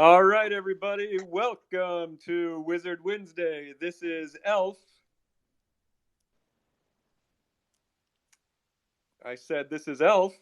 All right, everybody, welcome to Wizard Wednesday. This is Elf. I said this is Elf.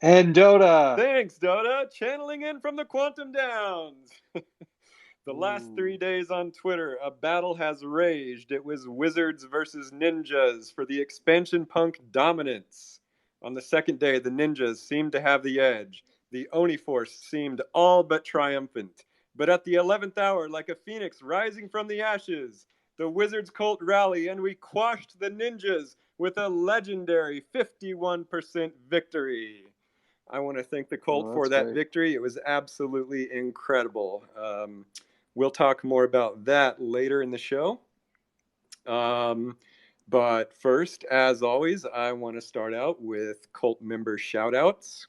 And Dota. Thanks, Dota. Channeling in from the Quantum Downs. The last 3 days on Twitter, a battle has raged. It was Wizards versus Ninjas for the expansion punk dominance. On the second day, the Ninjas seemed to have the edge. The Oni Force seemed all but triumphant. But at the 11th hour, like a phoenix rising from the ashes, the Wizards cult rally and we quashed the Ninjas with a legendary 51% victory. I want to thank the Colt for that victory. It was absolutely incredible. We'll talk more about that later in the show. But first, as always, I want to start out with Cult member shoutouts.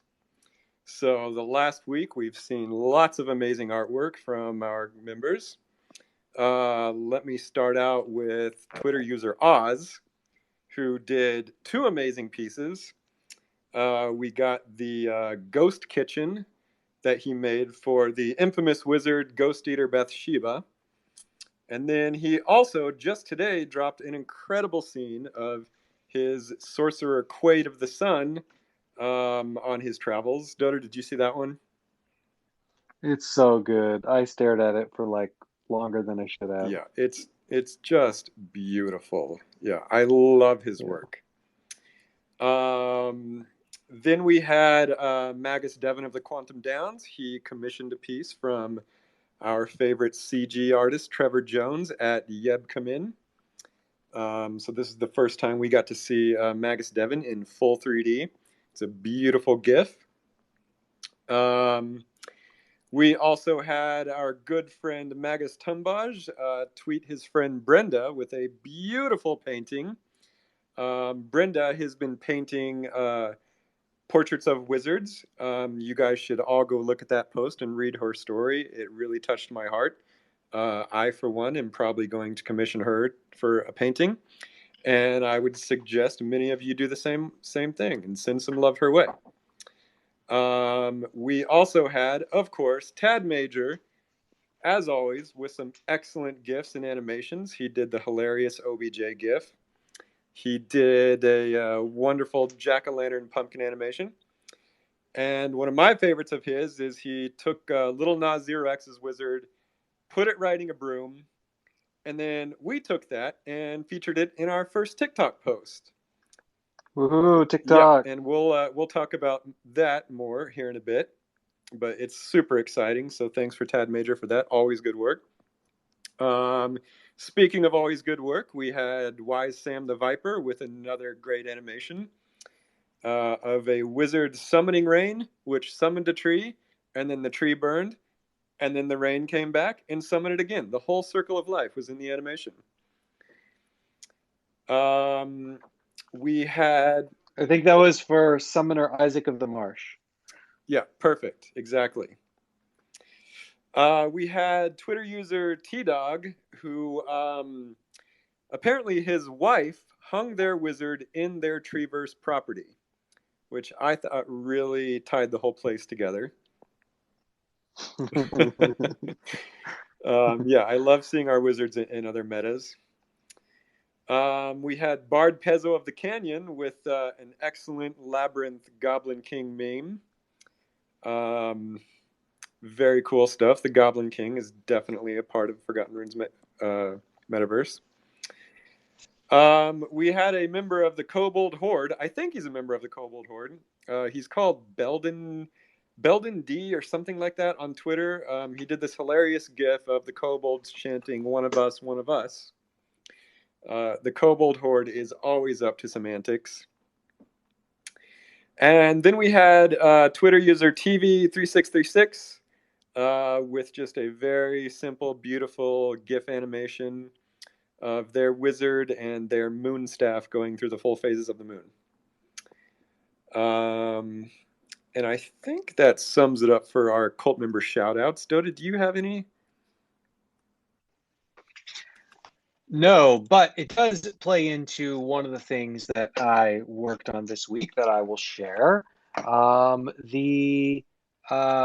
So, the last week, we've seen lots of amazing artwork from our members. Let me start out with Twitter user Oz, who did 2 amazing pieces. We got the Ghost Kitchen that he made for the infamous wizard Ghost Eater Bathsheba. And then he also, just today, dropped an incredible scene of his Sorcerer Quaid of the Sun on his travels. Dota, did you see that one? It's so good. I stared at it for longer than I should have. Yeah, it's just beautiful. Yeah, I love his work. Then we had Magus Devon of the Quantum Downs. He commissioned a piece from our favorite CG artist, Trevor Jones, at Yeb Come In. So this is the first time we got to see Magus Devon in full 3D. It's a beautiful GIF. We also had our good friend Magus Tumbaj tweet his friend Brenda with a beautiful painting. Brenda has been painting portraits of wizards. You guys should all go look at that post and read her story. It really touched my heart. I, for one, am probably going to commission her for a painting, and I would suggest many of you do the same thing and send some love her way. We also had, of course, Tad Major, as always, with some excellent GIFs and animations. He did the hilarious OBJ GIF. He did a wonderful jack-o'-lantern pumpkin animation. And one of my favorites of his is he took Little Nas Zero X's wizard, put it riding a broom, and then we took that and featured it in our first TikTok post. Woohoo, TikTok. Yeah, and we'll talk about that more here in a bit. But it's super exciting, so thanks for Tad Major for that. Always good work. Speaking of always good work, we had Wise Sam the Viper with another great animation of a wizard summoning rain, which summoned a tree, and then the tree burned, and then the rain came back and summoned it again. The whole circle of life was in the animation. We had... I think that was for Summoner Isaac of the Marsh. Yeah, perfect. Exactly. We had Twitter user T-Dog, who apparently his wife hung their wizard in their Treeverse property, which I thought really tied the whole place together. Yeah, I love seeing our wizards in other metas. We had Bard Pezzo of the Canyon with an excellent Labyrinth Goblin King meme. Very cool stuff. The Goblin King is definitely a part of Forgotten Runes metaverse. We had a member of the Kobold Horde. I think he's a member of the Kobold Horde. He's called Belden D or something like that on Twitter. He did this hilarious GIF of the kobolds chanting "One of us, one of us." The Kobold Horde is always up to some antics. And then we had Twitter user TV3636 with just a very simple, beautiful GIF animation of their wizard and their moon staff going through the full phases of the moon. And I think that sums it up for our cult member shout-outs. Dota, do you have any? No, but it does play into one of the things that I worked on this week that I will share. The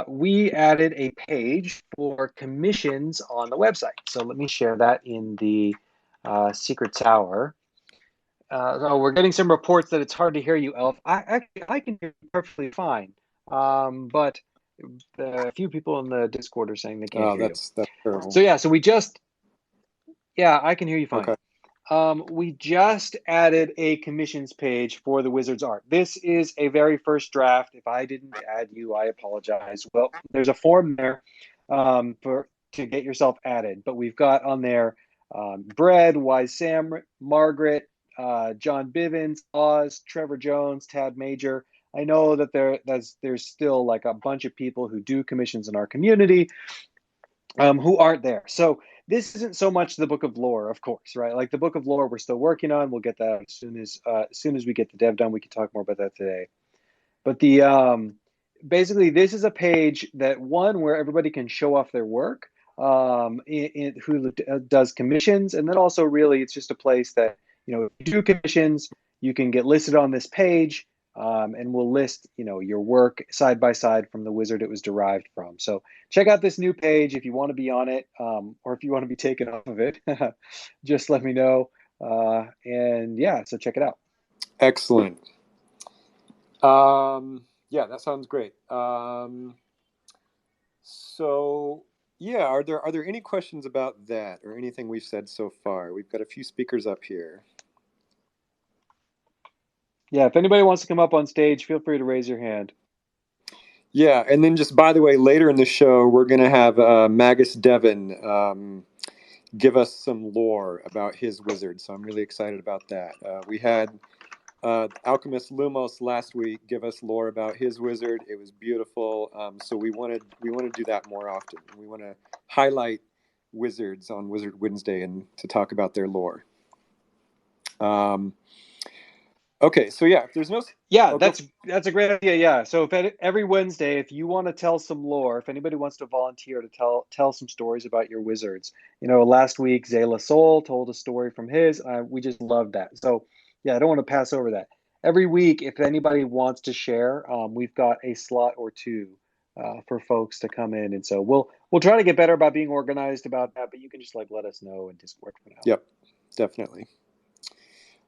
we added a page for commissions on the website. So let me share that in the Secret Tower. So we're getting some reports that it's hard to hear you, Elf. I can hear you perfectly fine, but a few people in the Discord are saying they can't Oh, hear you. that's terrible. So yeah, I can hear you fine. Okay. We just added a commissions page for the Wizards art. This is a very first draft. If I didn't add you, I apologize. Well, there's a form there to get yourself added, but we've got on there Bread, Wise Sam, Margaret, John Bivens, Oz, Trevor Jones, Tad Major. I know that there's still like a bunch of people who do commissions in our community who aren't there. So this isn't so much the book of lore, of course, right? Like the book of lore, we're still working on. We'll get that as soon as we get the dev done. We can talk more about that today. But the basically, this is a page that where everybody can show off their work, who does commissions, and then also really it's just a place that if you do commissions, you can get listed on this page. And we'll list, your work side by side from the wizard it was derived from. So check out this new page if you want to be on it, or if you want to be taken off of it. Just let me know. And yeah, so check it out. Excellent. Yeah, that sounds great. So yeah, are there any questions about that or anything we've said so far? We've got a few speakers up here. Yeah, if anybody wants to come up on stage, feel free to raise your hand. Yeah, and then just by the way, later in the show, we're going to have Magus Devon give us some lore about his wizard. So I'm really excited about that. We had Alchemist Lumos last week give us lore about his wizard. It was beautiful. So we want to do that more often. We want to highlight wizards on Wizard Wednesday and to talk about their lore. Okay, so yeah, if there's no that's a great idea. Yeah, so every Wednesday, if you want to tell some lore, if anybody wants to volunteer to tell some stories about your wizards, last week Zayla Soul told a story from his. We just loved that. So yeah, I don't want to pass over that. Every week, if anybody wants to share, we've got a slot or two for folks to come in, and so we'll try to get better about being organized about that. But you can just let us know in Discord for now. Yep, definitely.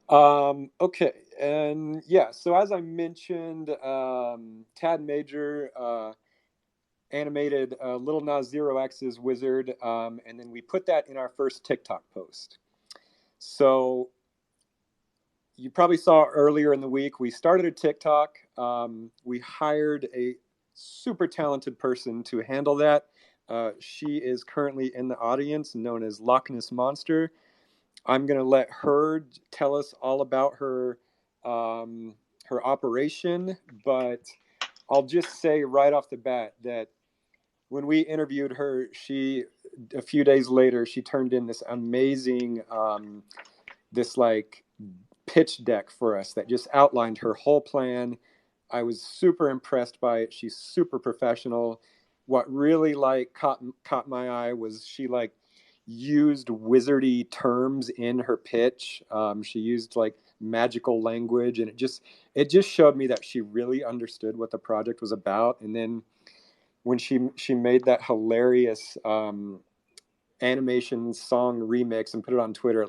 Okay, and yeah, so as I mentioned, Tad Major animated Little Nas Zero X's Wizard, and then we put that in our first TikTok post. So you probably saw earlier in the week, we started a TikTok. We hired a super talented person to handle that. She is currently in the audience, known as Loch Ness Monster. I'm going to let her tell us all about her her operation, but I'll just say right off the bat that when we interviewed her, a few days later, she turned in this amazing, this like pitch deck for us that just outlined her whole plan. I was super impressed by it. She's super professional. What really caught my eye was she used wizardy terms in her pitch. She used magical language, and it just showed me that she really understood what the project was about. And then when she made that hilarious animation song remix and put it on Twitter,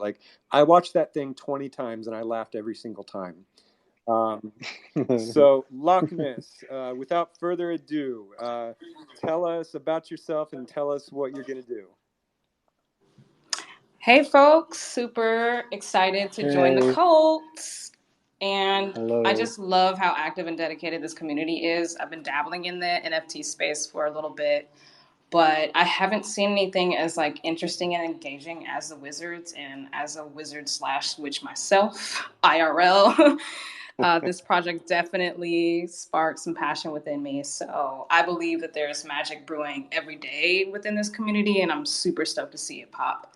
I watched that thing 20 times and I laughed every single time. So Loch Ness, without further ado, tell us about yourself and tell us what you're going to do. Hey folks, super excited to join the cult. And hello. I just love how active and dedicated this community is. I've been dabbling in the NFT space for a little bit, but I haven't seen anything as interesting and engaging as the Wizards, and as a wizard / witch myself, IRL. This project definitely sparked some passion within me. So I believe that there's magic brewing every day within this community, and I'm super stoked to see it pop.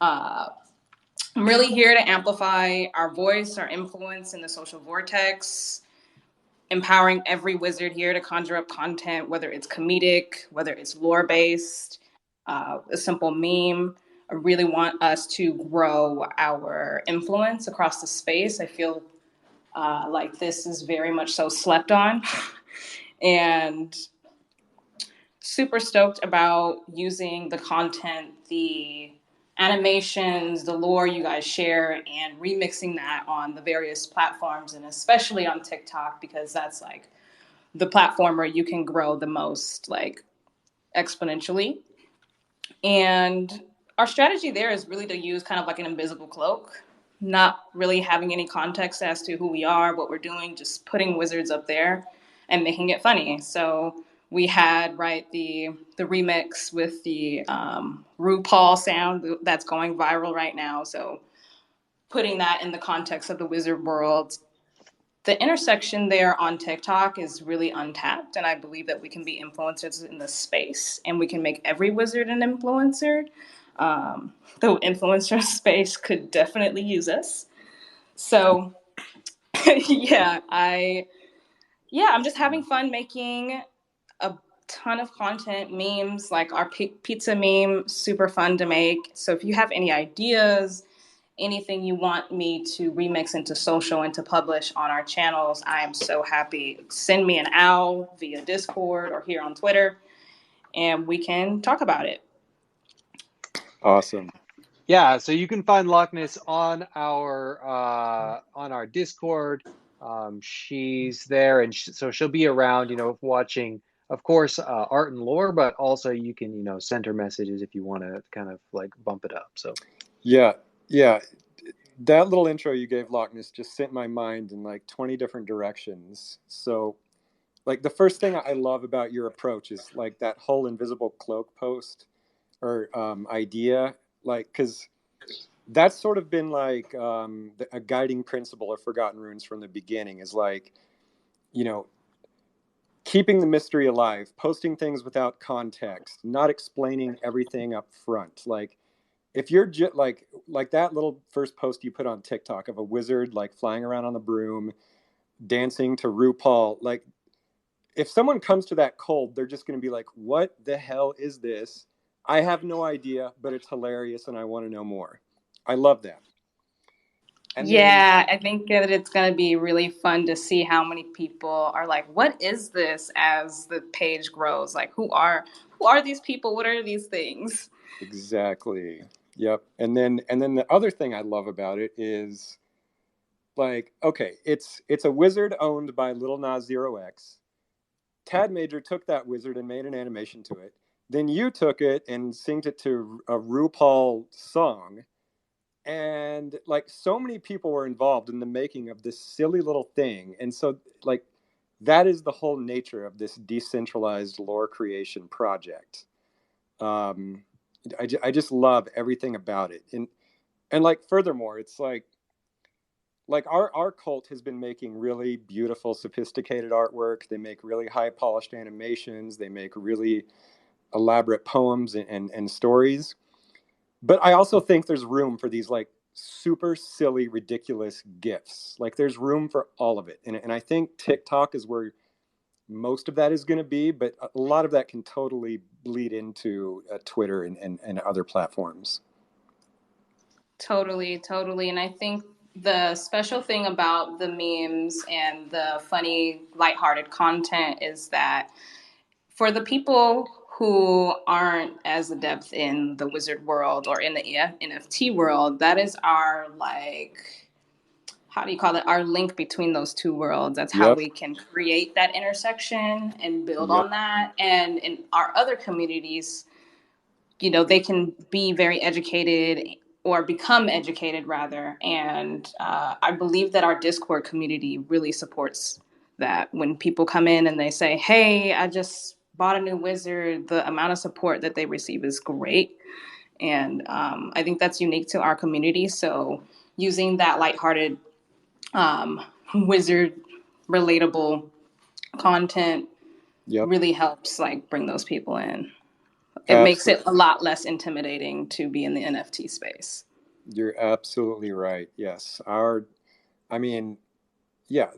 I'm really here to amplify our voice, our influence in the social vortex, empowering every wizard here to conjure up content, whether it's comedic, whether it's lore-based, a simple meme. I really want us to grow our influence across the space. I feel like this is very much so slept on. And super stoked about using the content, the animations, the lore you guys share, and remixing that on the various platforms, and especially on TikTok, because that's like the platform where you can grow the most, like exponentially. And our strategy there is really to use kind of like an invisible cloak, not really having any context as to who we are, what we're doing, just putting wizards up there and making it funny. So we had the remix with the RuPaul sound that's going viral right now. So putting that in the context of the wizard world, the intersection there on TikTok is really untapped, and I believe that we can be influencers in this space, and we can make every wizard an influencer. The influencer space could definitely use us. So, yeah, I'm just having fun making a ton of content, memes, like our pizza meme, super fun to make. So if you have any ideas, anything you want me to remix into social and to publish on our channels, I am so happy. Send me an owl via Discord or here on Twitter, and we can talk about it. Awesome. Yeah, so you can find Loch Ness on our Discord. She's there, and so she'll be around, watching, of course, art and lore, but also you can, send her messages if you want to kind of like bump it up. So Yeah, that little intro you gave, Loch Ness, just sent my mind in like 20 different directions. So, like, the first thing I love about your approach is like that whole invisible cloak post or idea, like, because that's sort of been like a guiding principle of Forgotten Runes from the beginning, is like, you know, keeping the mystery alive, posting things without context, not explaining everything up front. Like, if you're like that little first post you put on TikTok of a wizard like flying around on the broom, dancing to RuPaul, like, if someone comes to that cold, they're just going to be like, what the hell is this? I have no idea, but it's hilarious and I want to know more. I love that. And Yeah, I think that it's going to be really fun to see how many people are like, what is this, as the page grows? Like, who are these people? What are these things? exactly. Yep. And then the other thing I love about it is, like, okay, it's a wizard owned by Little Nas Zero X. Tad Major took that wizard and made an animation to it. Then you took it and synced it to a RuPaul song. And like, so many people were involved in the making of this silly little thing. And so, like, that is the whole nature of this decentralized lore creation project. Um, I just love everything about it. And like, furthermore, it's like our cult has been making really beautiful, sophisticated artwork. They make really high polished animations. They make really elaborate poems and stories. But I also think there's room for these like super silly, ridiculous gifs. Like, there's room for all of it. And I think TikTok is where most of that is going to be, but a lot of that can totally bleed into Twitter and other platforms. Totally, totally. And I think the special thing about the memes and the funny, lighthearted content is that for the people who aren't as adept in the wizard world or in the NFT world, that is our, like, how do you call it? Our link between those two worlds. That's how Yep. we can create that intersection and build Yep. on that. And in our other communities, they can be very educated or become educated rather. And I believe that our Discord community really supports that. When people come in and they say, hey, I just bought a new wizard, the amount of support that they receive is great. And I think that's unique to our community. So using that lighthearted wizard relatable content Yep. really helps like bring those people in. It makes it Absolutely. a lot less intimidating to be in the NFT space. You're absolutely right. Yes. I mean, yeah,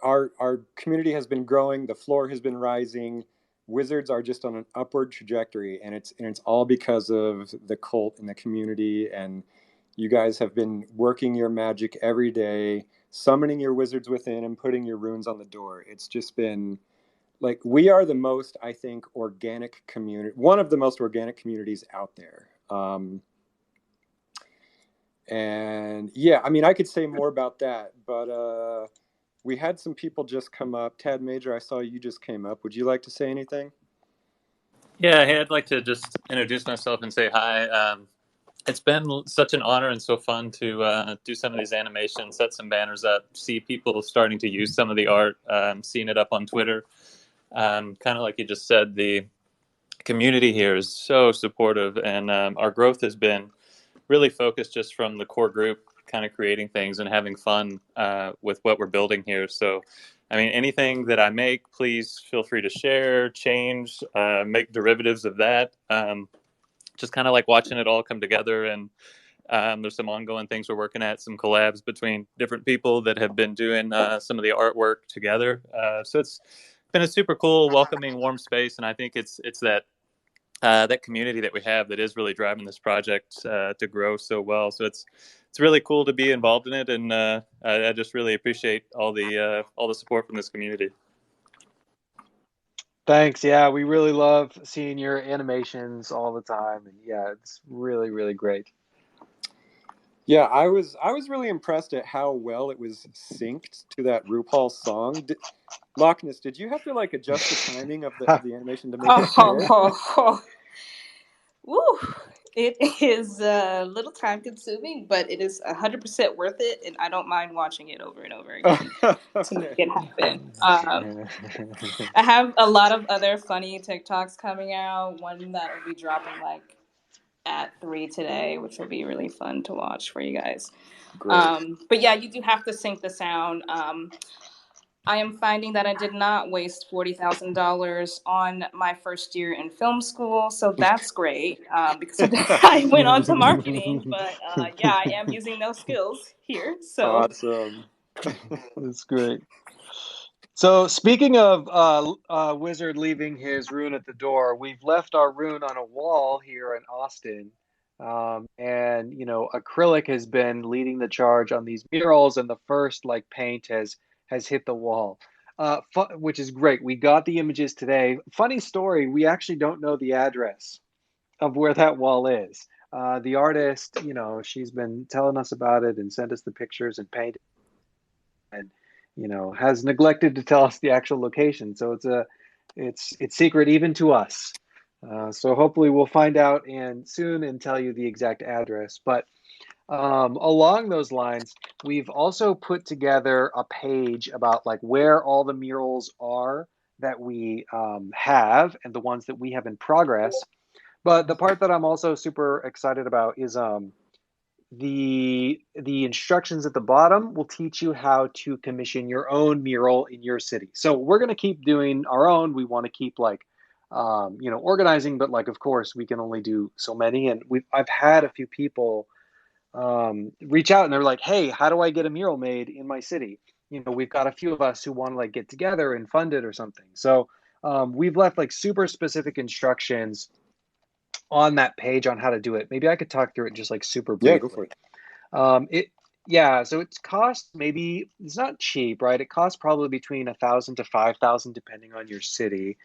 our community has been growing. The floor has been rising. Wizards are just on an upward trajectory, and it's all because of the cult and the community. And you guys have been working your magic every day, summoning your wizards within and putting your runes on the door. It's just been like we are the most, I think, organic community, one of the most organic communities out there. And yeah, I mean, I could say more about that, but we had some people just come up. Tad Major, I saw you just came up. Would you like to say anything? Yeah, hey, I'd like to just introduce myself and say hi. It's been such an honor and so fun to do some of these animations, set some banners up, see people starting to use some of the art, seeing it up on Twitter. Kind of like you just said, the community here is so supportive, and our growth has been really focused just from the core group, kind of creating things and having fun with what we're building here. So, I mean, anything that I make, please feel free to share, change, make derivatives of that. Just kind of like watching it all come together. And there's some ongoing things we're working at, some collabs between different people that have been doing some of the artwork together. So it's been a super cool, welcoming, warm space. And I think it's that that community that we have that is really driving this project to grow so well. So it's really cool to be involved in it, and I just really appreciate all the support from this community. Thanks. Yeah, we really love seeing your animations all the time, and yeah, it's really, really great. Yeah, I was really impressed at how well it was synced to that RuPaul song. Loch Ness, did you have to like adjust the timing of the animation to make it fair? Woo. It is a little time consuming, but it is 100% worth it, and I don't mind watching it over and over again to make it happen. I have a lot of other funny TikToks coming out. One that will be dropping like at 3 today, which will be really fun to watch for you guys. But yeah, you do have to sync the sound. I am finding that I did not waste $40,000 on my first year in film school, so that's great because I went on to marketing. But yeah, I am using those skills here. So awesome. That's great. So speaking of Wizard leaving his Roon at the door, we've left our Roon on a wall here in Austin. And you know, acrylic has been leading the charge on these murals, and the first like paint has hit the wall, which is great. We got the images today. Funny story, we actually don't know the address of where that wall is. The artist, you know, she's been telling us about it and sent us the pictures and paint, and you know, has neglected to tell us the actual location. So it's secret even to us. So hopefully we'll find out soon and tell you the exact address. But along those lines, we've also put together a page about like where all the murals are that we have and the ones that we have in progress. But the part that I'm also super excited about is the instructions at the bottom will teach you how to commission your own mural in your city. So we're going to keep doing our own. We want to keep like you know, organizing, but like of course we can only do so many. And I've had a few people reach out and they're like, hey, how do I get a mural made in my city? You know, we've got a few of us who want to like get together and fund it or something. So we've left like super specific instructions on that page on how to do it. Maybe I could talk through it just like super briefly. Yeah, go for it. Yeah, so it's cost, maybe it's not cheap, right? It costs probably between 1,000 to 5,000 depending on your city.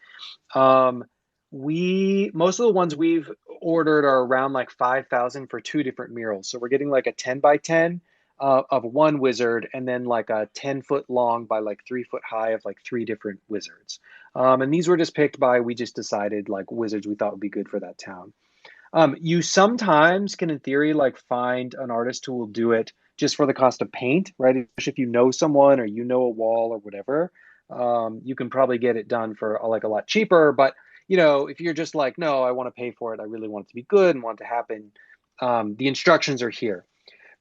Most of the ones we've ordered are around like 5,000 for 2 different murals. So we're getting like a 10 by 10 of one wizard, and then like a 10-foot long by like 3-foot high of like 3 different wizards. And these were just picked by, we just decided like wizards we thought would be good for that town. You sometimes can, in theory, like find an artist who will do it just for the cost of paint, right? Especially if you know someone or you know a wall or whatever, you can probably get it done for like a lot cheaper. But you know, if you're just like, no, I want to pay for it, I really want it to be good and want it to happen, the instructions are here.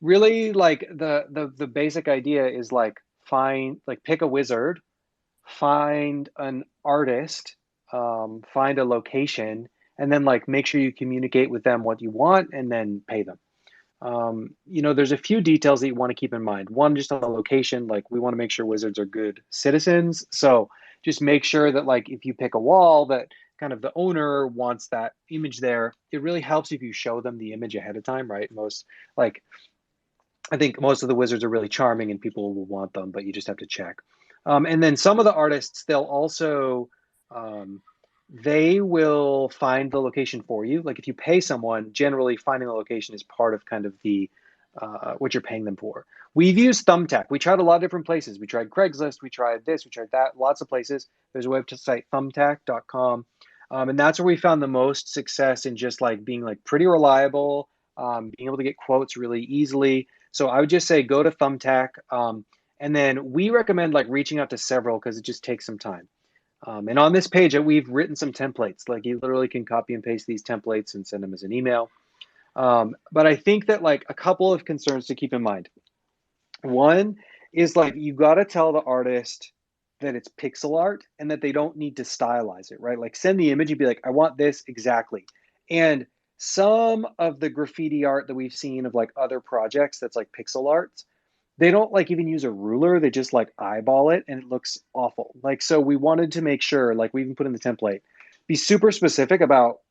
Really, like the basic idea is like pick a wizard, find an artist, find a location, and then like make sure you communicate with them what you want and then pay them. You know, there's a few details that you want to keep in mind. One, just on the location, like we want to make sure wizards are good citizens. So just make sure that like if you pick a wall that kind of the owner wants that image there, it really helps if you show them the image ahead of time, right? I think most of the wizards are really charming and people will want them, but you just have to check. And then some of the artists, they'll also they will find the location for you. Like if you pay someone, generally finding the location is part of kind of the what you're paying them for. We've used Thumbtack. We tried a lot of different places. We tried Craigslist. We tried this. We tried that. Lots of places. There's a website, thumbtack.com. And that's where we found the most success in just like being like pretty reliable, being able to get quotes really easily. So I would just say go to Thumbtack. And then we recommend like reaching out to several because it just takes some time. And on this page, we've written some templates. Like you literally can copy and paste these templates and send them as an email. But I think that like a couple of concerns to keep in mind. One is like you got to tell the artist that it's pixel art and that they don't need to stylize it, right? Like send the image and be like, I want this exactly. And some of the graffiti art that we've seen of like other projects that's like pixel art, they don't like even use a ruler. They just like eyeball it and it looks awful. Like, so we wanted to make sure, like we even put in the template, be super specific about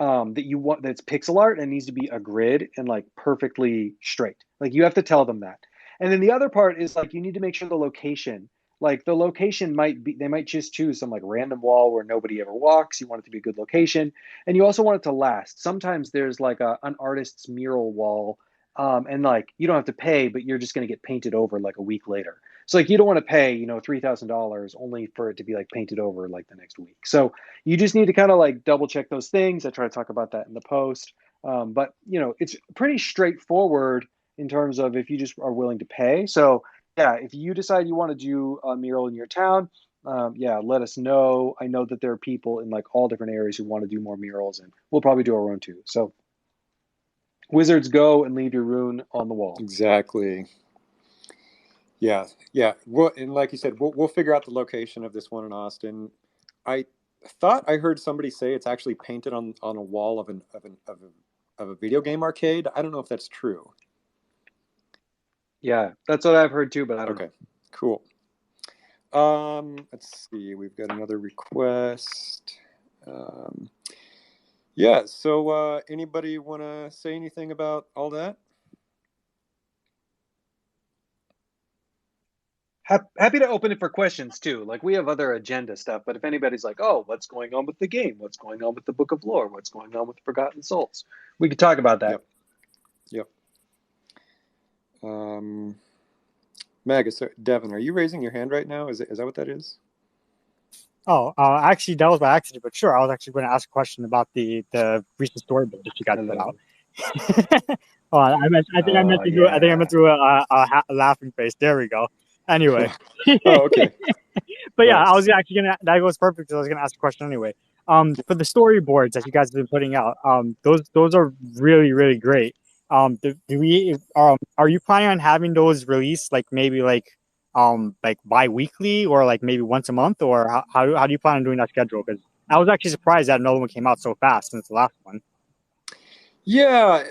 that you want that's pixel art and needs to be a grid and like perfectly straight. Like you have to tell them that. And then the other part is like you need to make sure the location, like the location might be, they might just choose some like random wall where nobody ever walks. You want it to be a good location. And you also want it to last. Sometimes there's like an artist's mural wall and like you don't have to pay, but you're just going to get painted over like a week later. So like you don't want to pay, you know, $3,000 only for it to be like painted over like the next week. So you just need to kind of like double check those things. I try to talk about that in the post. But you know, it's pretty straightforward in terms of if you just are willing to pay. So yeah, if you decide you want to do a mural in your town, yeah, let us know. I know that there are people in like all different areas who want to do more murals, and we'll probably do our own too. So wizards, go and leave your rune on the wall. Exactly. Yeah, yeah. Well, and like you said, we'll figure out the location of this one in Austin. I thought I heard somebody say it's actually painted on a wall of a video game arcade. I don't know if that's true. Yeah, that's what I've heard too, but I don't know. Okay, cool. Let's see. We've got another request. Yeah. So, anybody want to say anything about all that? Happy to open it for questions too. Like we have other agenda stuff, but if anybody's like, oh, what's going on with the game? What's going on with the Book of Lore? What's going on with Forgotten Souls? We could talk about that. Yep. Mag, Devin, are you raising your hand right now? Is that what that is? Oh, actually, that was by accident, but sure, I was actually going to ask a question about the recent storyboard that you guys put out. Oh, I think I meant to do a laughing face. There we go. Anyway. Oh, okay. But yeah, nice. I was actually that goes perfect. I was gonna ask a question anyway. For the storyboards that you guys have been putting out, those are really, really great. Are you planning on having those released like maybe like bi-weekly or like maybe once a month, or how do you plan on doing that schedule? Because I was actually surprised that another one came out so fast since the last one. Yeah,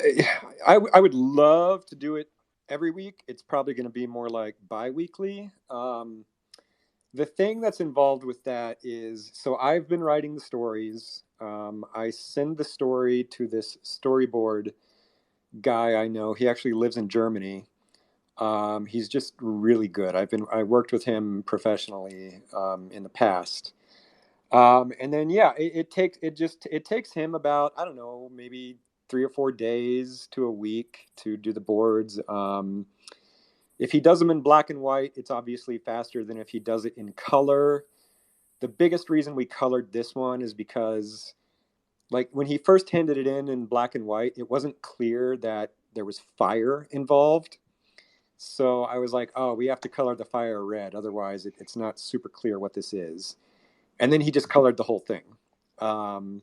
I would love to do it every week. It's probably going to be more like bi-weekly. The thing that's involved with that is, so I've been writing the stories. I send the story to this storyboard guy I know. He actually lives in Germany. He's just really good. I worked with him professionally in the past. And then yeah, it takes him about, I don't know, maybe 3 or 4 days to a week to do the boards. If he does them in black and white, it's obviously faster than if he does it in color. The biggest reason we colored this one is because, like, when he first handed it in black and white, it wasn't clear that there was fire involved. So I was like, oh, we have to color the fire red. Otherwise, it's not super clear what this is. And then he just colored the whole thing. And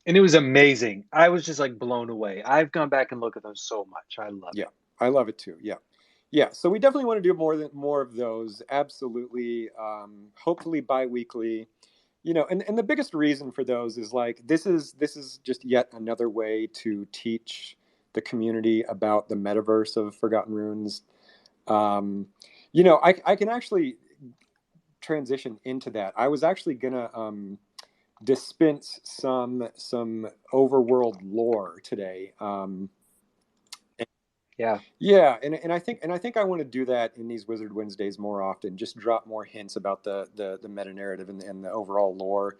it was amazing. I was just like blown away. I've gone back and looked at them so much. I love it. Yeah, I love it too. Yeah. So we definitely want to do more of those. Absolutely. Hopefully bi-weekly. You know, and the biggest reason for those is like this is just yet another way to teach the community about the metaverse of Forgotten Runes. You know, I can actually transition into that. I was actually gonna dispense some OverWorld lore today. Yeah. And I think I want to do that in these Wizard Wednesdays more often. Just drop more hints about the meta narrative and the overall lore.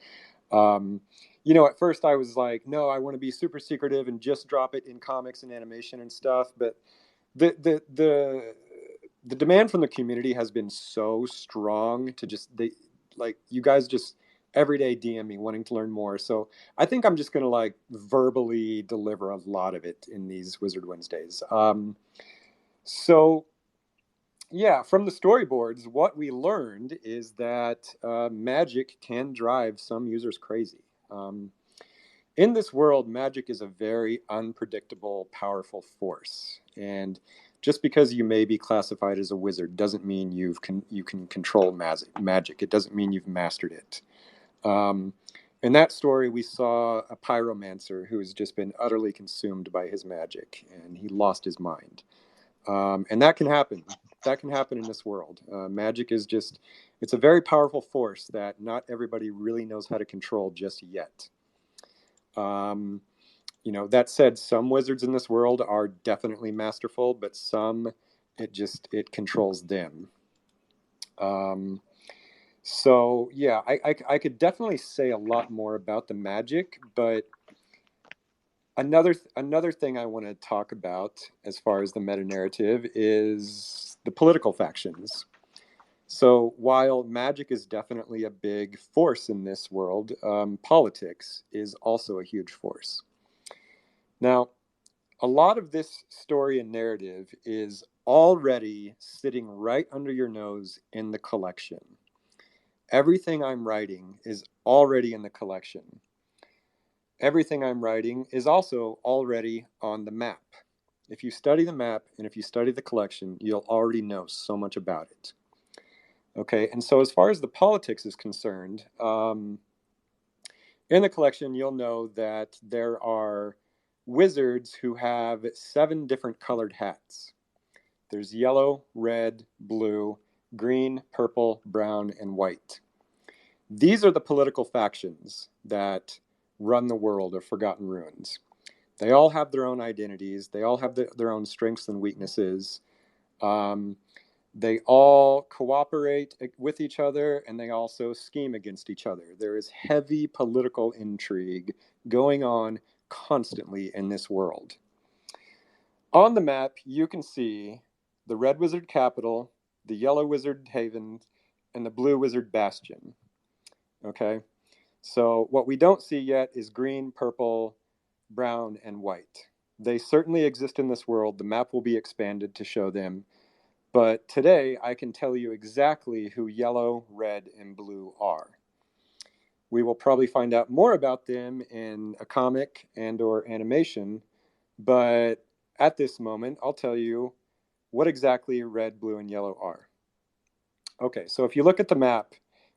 You know, at first I was like, no, I want to be super secretive and just drop it in comics and animation and stuff. But the demand from the community has been so strong to just you guys just every day DM me wanting to learn more. So I think I'm just gonna like verbally deliver a lot of it in these Wizard Wednesdays. So yeah, from the storyboards, what we learned is that magic can drive some users crazy. In this world, magic is a very unpredictable, powerful force, and just because you may be classified as a wizard doesn't mean you can control magic. It doesn't mean you've mastered it. In that story, we saw a pyromancer who has just been utterly consumed by his magic, and he lost his mind. And that can happen. That can happen in this world. Magic is it's a very powerful force that not everybody really knows how to control just yet. You know, that said, some wizards in this world are definitely masterful, but some, it controls them. So yeah, I could definitely say a lot more about the magic, but another thing I want to talk about as far as the meta narrative is the political factions. So while magic is definitely a big force in this world, politics is also a huge force. Now, a lot of this story and narrative is already sitting right under your nose in the collection. Everything I'm writing is already in the collection. Everything I'm writing is also already on the map. If you study the map and if you study the collection, you'll already know so much about it. Okay, and so as far as the politics is concerned, in the collection, you'll know that there are wizards who have 7 different colored hats. There's yellow, red, blue, green, purple, brown, and white. These are the political factions that run the world of Forgotten Ruins. They all have their own identities. They all have their own strengths and weaknesses. They all cooperate with each other, and they also scheme against each other. There is heavy political intrigue going on constantly in this world. On the map, you can see the Red Wizard Capital, the Yellow Wizard Haven, and the Blue Wizard Bastion. Okay? So what we don't see yet is green, purple, brown, and white. They certainly exist in this world. The map will be expanded to show them. But today, I can tell you exactly who yellow, red, and blue are. We will probably find out more about them in a comic and or animation, but at this moment, I'll tell you what exactly red, blue, and yellow are. Okay, so if you look at the map,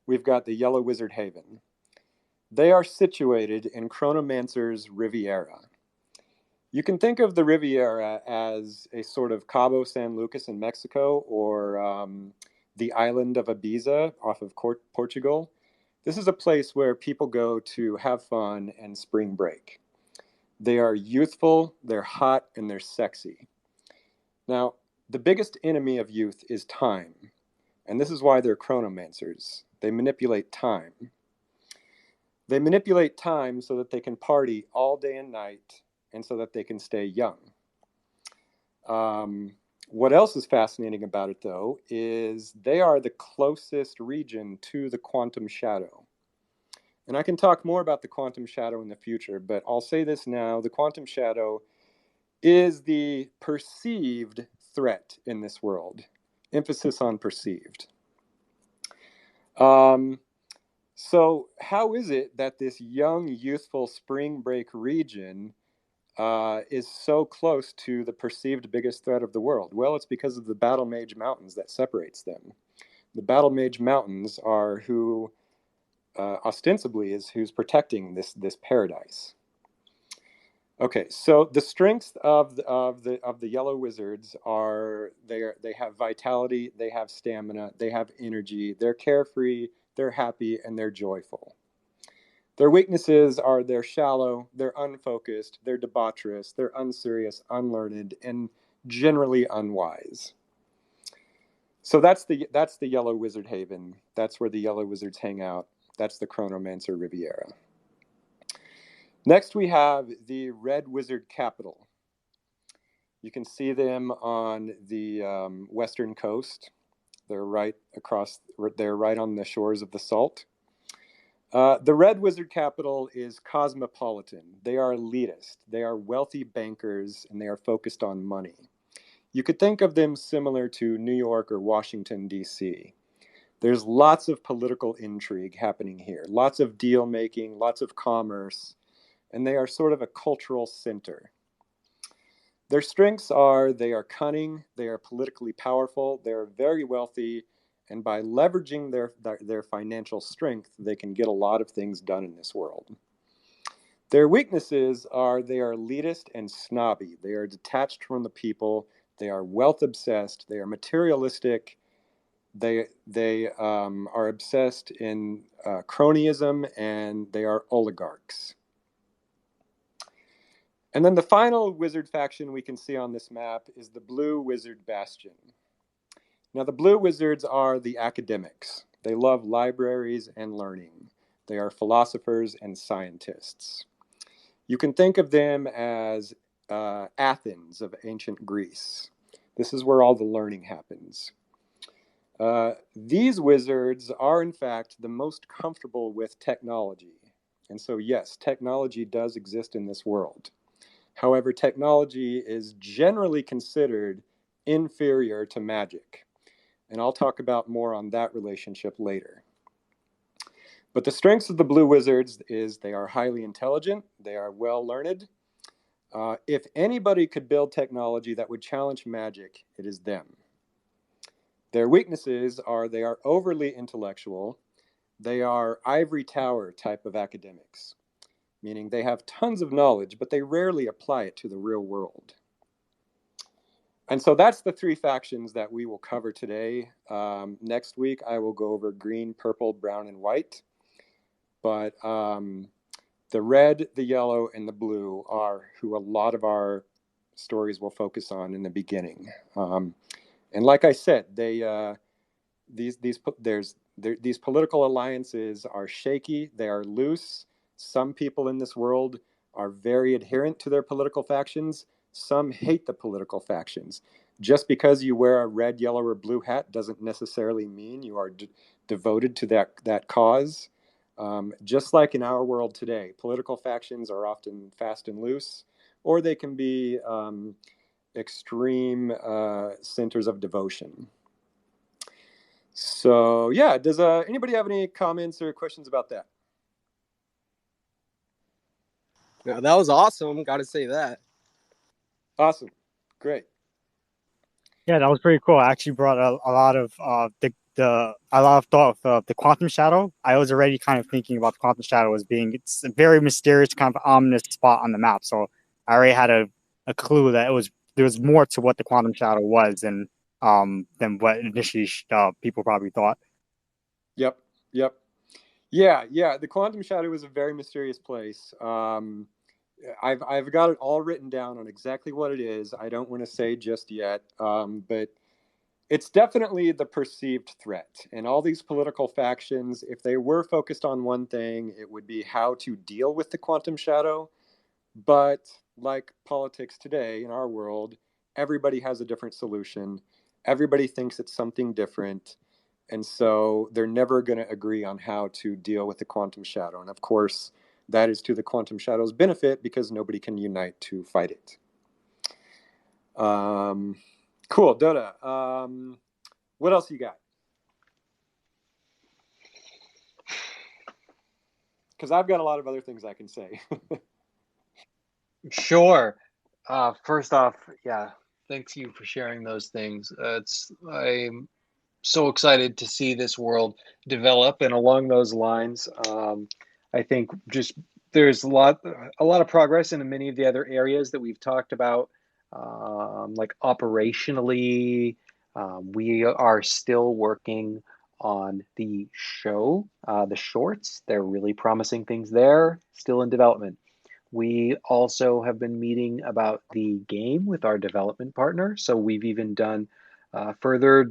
we've got the Yellow Wizard Haven. They are situated in Chronomancer's Riviera. You can think of the Riviera as a sort of Cabo San Lucas in Mexico, or the island of Ibiza off of Portugal. This is a place where people go to have fun and spring break. They are youthful, they're hot, and they're sexy. Now, the biggest enemy of youth is time, and this is why they're chronomancers. They manipulate time. They manipulate time so that they can party all day and night, and so that they can stay young. What else is fascinating about it, though, is they are the closest region to the quantum shadow. And I can talk more about the quantum shadow in the future, but I'll say this now. The quantum shadow is the perceived threat in this world. Emphasis on perceived. So how is it that this young, youthful spring break region is so close to the perceived biggest threat of the world? Well, it's because of the Battle Mage Mountains that separates them. The Battle Mage Mountains are who ostensibly is who's protecting this paradise. Okay, so the strengths of the Yellow Wizards are they have vitality, they have stamina, they have energy, they're carefree, they're happy, and they're joyful. Their weaknesses are they're shallow, they're unfocused, they're debaucherous, they're unserious, unlearned, and generally unwise. So that's the Yellow Wizard Haven. That's where the Yellow Wizards hang out. That's the Chronomancer Riviera. Next, we have the Red Wizard Capital. You can see them on the western coast. They're right on the shores of the Salt. The Red Wizard Capital is cosmopolitan. They are elitist. They are wealthy bankers, and they are focused on money. You could think of them similar to New York or Washington, D.C. There's lots of political intrigue happening here, lots of deal making, lots of commerce, and they are sort of a cultural center. Their strengths are they are cunning, they are politically powerful, they are very wealthy, and by leveraging their financial strength, they can get a lot of things done in this world. Their weaknesses are they are elitist and snobby. They are detached from the people. They are wealth obsessed. They are materialistic. They are obsessed in cronyism, and they are oligarchs. And then the final wizard faction we can see on this map is the Blue Wizard Bastion. Now, the Blue Wizards are the academics. They love libraries and learning. They are philosophers and scientists. You can think of them as Athens of ancient Greece. This is where all the learning happens. These wizards are, in fact, the most comfortable with technology. And so, yes, technology does exist in this world. However, technology is generally considered inferior to magic. And I'll talk about more on that relationship later. But the strengths of the Blue Wizards is they are highly intelligent, they are well learned. If anybody could build technology that would challenge magic, it is them. Their weaknesses are they are overly intellectual, they are ivory tower type of academics, meaning they have tons of knowledge, but they rarely apply it to the real world. And so that's the three factions that we will cover today. Next week, I will go over green, purple, brown, and white. But the red, the yellow, and the blue are who a lot of our stories will focus on in the beginning. And like I said, these political alliances are shaky. They are loose. Some people in this world are very adherent to their political factions. Some hate the political factions. Just because you wear a red, yellow, or blue hat doesn't necessarily mean you are devoted to that cause. Just like in our world today, political factions are often fast and loose, or they can be extreme centers of devotion. So yeah, does anybody have any comments or questions about that? No, that was awesome. Got to say that. Awesome, great. Yeah, that was pretty cool. I actually brought a lot of thought of the quantum shadow. I was already kind of thinking about the quantum shadow as being it's a very mysterious, kind of ominous spot on the map. So I already had a clue that there was more to what the quantum shadow was than what initially people probably thought. Yep. Yeah. The quantum shadow is a very mysterious place. I've got it all written down on exactly what it is. I don't want to say just yet, but it's definitely the perceived threat. And all these political factions, if they were focused on one thing, it would be how to deal with the quantum shadow. But like politics today in our world, everybody has a different solution. Everybody thinks it's something different. And so they're never going to agree on how to deal with the quantum shadow. And of course, that is to the quantum shadow's benefit because nobody can unite to fight it. Cool, Dota. What else you got? Because I've got a lot of other things I can say. Sure. First off, yeah, thanks you for sharing those things. I'm so excited to see this world develop, and along those lines, I think just there's a lot of progress in many of the other areas that we've talked about, like operationally. We are still working on the show, the shorts. They're really promising things there, still in development. We also have been meeting about the game with our development partner. So we've even done further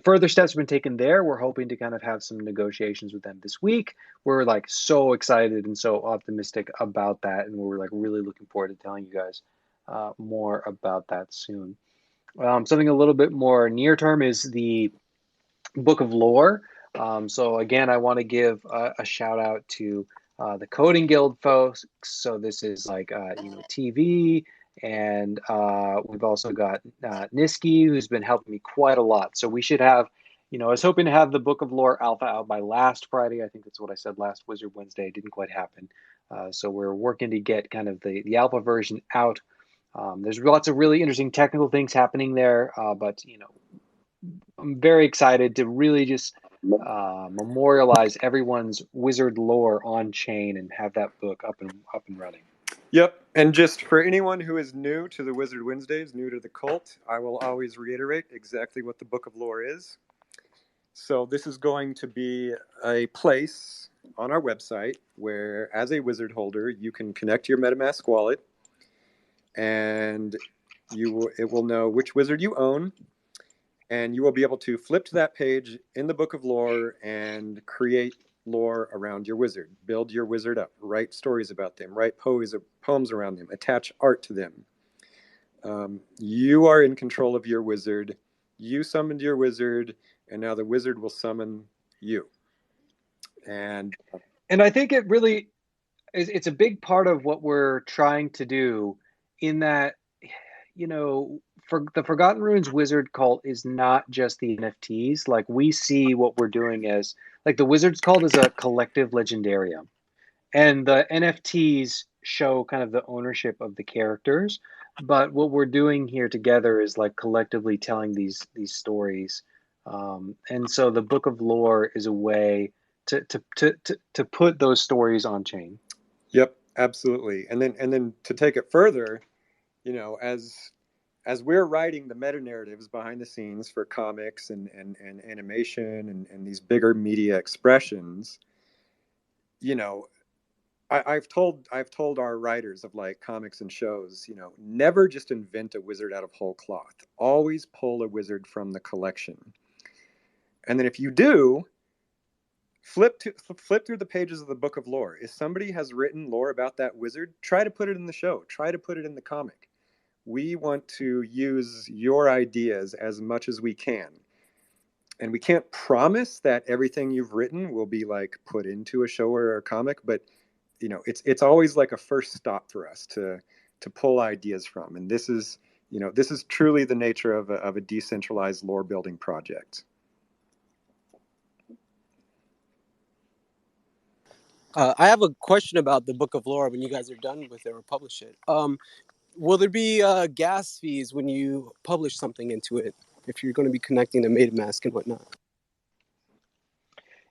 further steps have been taken there. We're hoping to kind of have some negotiations with them this week. We're like so excited and so optimistic about that, and we're like really looking forward to telling you guys more about that soon. Something a little bit more near term is the Book of Lore. So again, I want to give a shout out to the Coding Guild folks. So this is like TV, and we've also got Niski, who's been helping me quite a lot. So we should have, I was hoping to have the Book of Lore alpha out by last Friday. I think that's what I said last Wizard Wednesday. It didn't quite happen. So we're working to get kind of the alpha version out. There's lots of really interesting technical things happening there, but I'm very excited to really just memorialize everyone's wizard lore on chain and have that book up and running. Yep, and just for anyone who is new to the Wizard Wednesdays, new to the cult, I will always reiterate exactly what the Book of Lore is. So this is going to be a place on our website where, as a wizard holder, you can connect your MetaMask wallet, and it will know which wizard you own, and you will be able to flip to that page in the Book of Lore and create lore around your wizard, build your wizard up, write stories about them, write poems around them, attach art to them. You are in control of your wizard. You summoned your wizard, and now the wizard will summon you. And I think it really it's a big part of what we're trying to do, in that, for the Forgotten Ruins Wizard cult is not just the NFTs. Like, we see what we're doing as, like, the Wizards cult is a collective legendarium, and the NFTs show kind of the ownership of the characters. But what we're doing here together is like collectively telling these stories, and so the Book of Lore is a way to put those stories on chain. Yep, absolutely. And then to take it further, as we're writing the meta narratives behind the scenes for comics and animation and these bigger media expressions, I've told our writers of like comics and shows, never just invent a wizard out of whole cloth. Always pull a wizard from the collection. And then if you do, flip through the pages of the Book of Lore. If somebody has written lore about that wizard, try to put it in the show. Try to put it in the comic. We want to use your ideas as much as we can. And we can't promise that everything you've written will be like put into a show or a comic, but it's always like a first stop for us to pull ideas from. And this is truly the nature of a decentralized lore building project. I have a question about the Book of Lore when you guys are done with it or publish it. Will there be gas fees when you publish something into it, if you're going to be connecting to MetaMask and whatnot?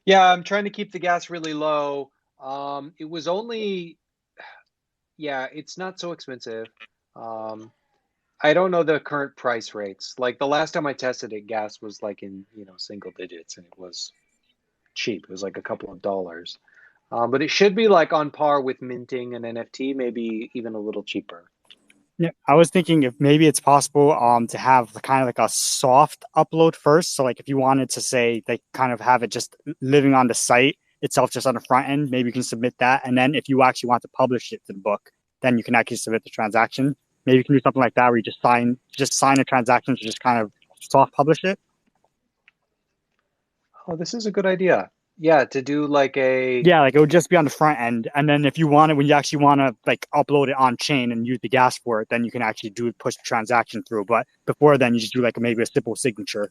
Yeah, I'm trying to keep the gas really low. It was only, it's not so expensive. I don't know the current price rates. Like, the last time I tested it, gas was like in single digits, and it was cheap. It was like a couple of dollars. But it should be like on par with minting an NFT, maybe even a little cheaper. Yeah, I was thinking if maybe it's possible to have kind of like a soft upload first. So like if you wanted to say they kind of have it just living on the site itself, just on the front end, maybe you can submit that. And then if you actually want to publish it to the book, then you can actually submit the transaction. Maybe you can do something like that where you just sign a transaction to just kind of soft publish it. Oh, this is a good idea. Yeah, to do like it would just be on the front end, and then if you want it, when you actually want to like upload it on chain and use the gas for it, then you can actually push the transaction through. But before then, you just do like maybe a simple signature.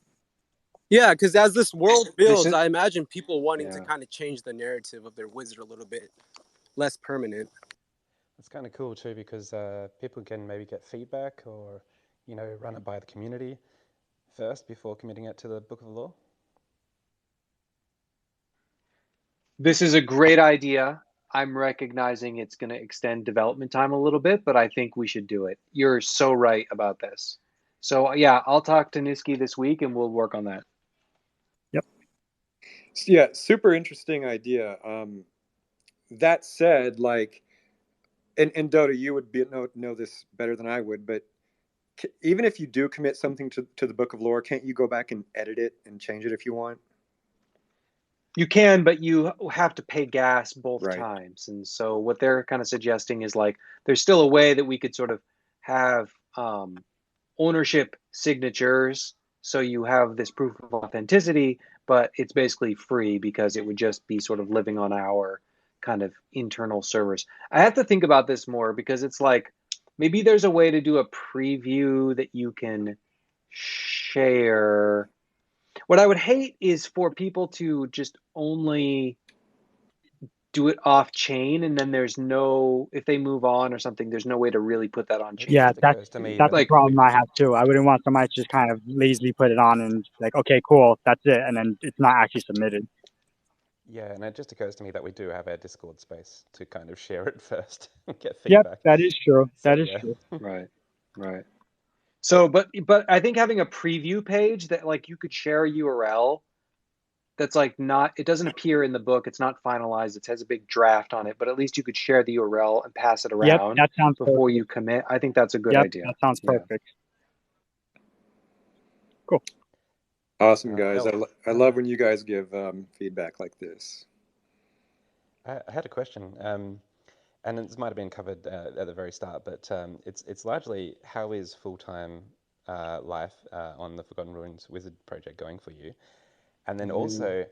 Yeah, because as this world builds, I imagine people wanting to kind of change the narrative of their wizard a little bit, less permanent. It's kind of cool too, because people can maybe get feedback or run it by the community first before committing it to the Book of Lore. This is a great idea. I'm recognizing it's going to extend development time a little bit, but I think we should do it. You're so right about this. So yeah, I'll talk to Niski this week and we'll work on that. Yep. Yeah, super interesting idea. That said, like, and Dota, you would know this better than I would, but even if you do commit something to the Book of Lore, can't you go back and edit it and change it if you want? You can, but you have to pay gas both Right. times. And so what they're kind of suggesting is like there's still a way that we could sort of have ownership signatures, so you have this proof of authenticity, but it's basically free because it would just be sort of living on our kind of internal servers. I have to think about this more because it's like maybe there's a way to do a preview that you can share. What I would hate is for people to just only do it off chain, and then there's no, if they move on or something, there's no way to really put that on It chain. Yeah, just occurs to me that's that the Like, problem I have too. I wouldn't want somebody to just kind of lazily put it on and like, okay, cool, that's it, and then it's not actually submitted. yeah, and it just occurs to me that we do have our Discord space to kind of share it first and get Yep, feedback. that is true. So That is yeah. true. right, right. So, but I think having a preview page that like you could share a URL that's like not, it doesn't appear in the book, it's not finalized, it has a big draft on it, but at least you could share the URL and pass it Yep, around that sounds before perfect. you commit. I think that's a good Yep, idea. that sounds Yeah. perfect. Cool. Awesome, guys. Elf, I love when you guys give feedback like this. I had a question, and this might have been covered at the very start, but it's largely how is full-time life on the Forgotten Ruins Wizard project going for you? And then also,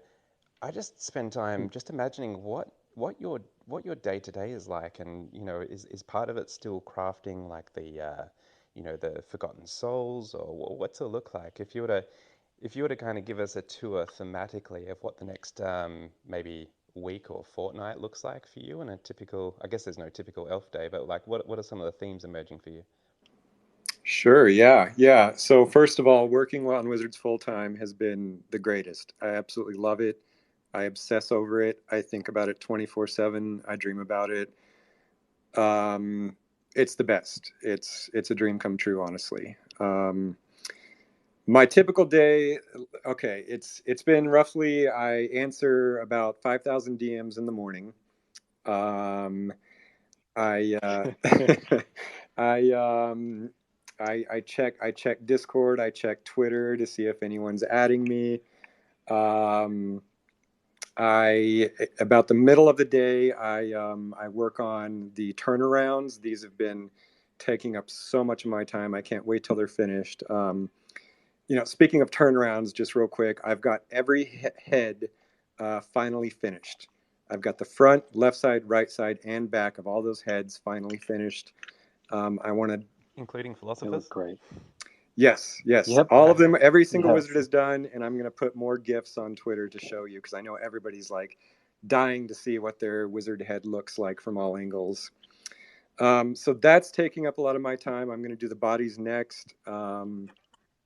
I just spend time just imagining what your day to day is like, and you know, is part of it still crafting like the you know, the Forgotten Souls, or what's it look like? If you were to kind of give us a tour thematically of what the next maybe week or fortnight looks like for you in a typical, I guess there's no typical elf day, but like what are some of the themes emerging for you? Sure, yeah. So first of all, working on Wizards full time has been the greatest. I absolutely love it. I obsess over it. I think about it 24/7. I dream about it. It's the best. It's a dream come true, honestly. My typical day, okay, it's been roughly, I answer about 5,000 DMs in the morning. Um, I I I check Discord, I check Twitter to see if anyone's adding me. Um, I about the middle of the day, I work on the turnarounds. These have been taking up so much of my time. I can't wait till they're finished. You know, speaking of turnarounds, just real quick, I've got every head finally finished. I've got the front, left side, right side, and back of all those heads finally finished. I want to. Including They philosophers? look great. Yes, Yep. all of them. Every single Yes. wizard is done, and I'm going to put more GIFs on Twitter to show you because I know everybody's like dying to see what their wizard head looks like from all angles. So that's taking up a lot of my time. I'm going to do the bodies next.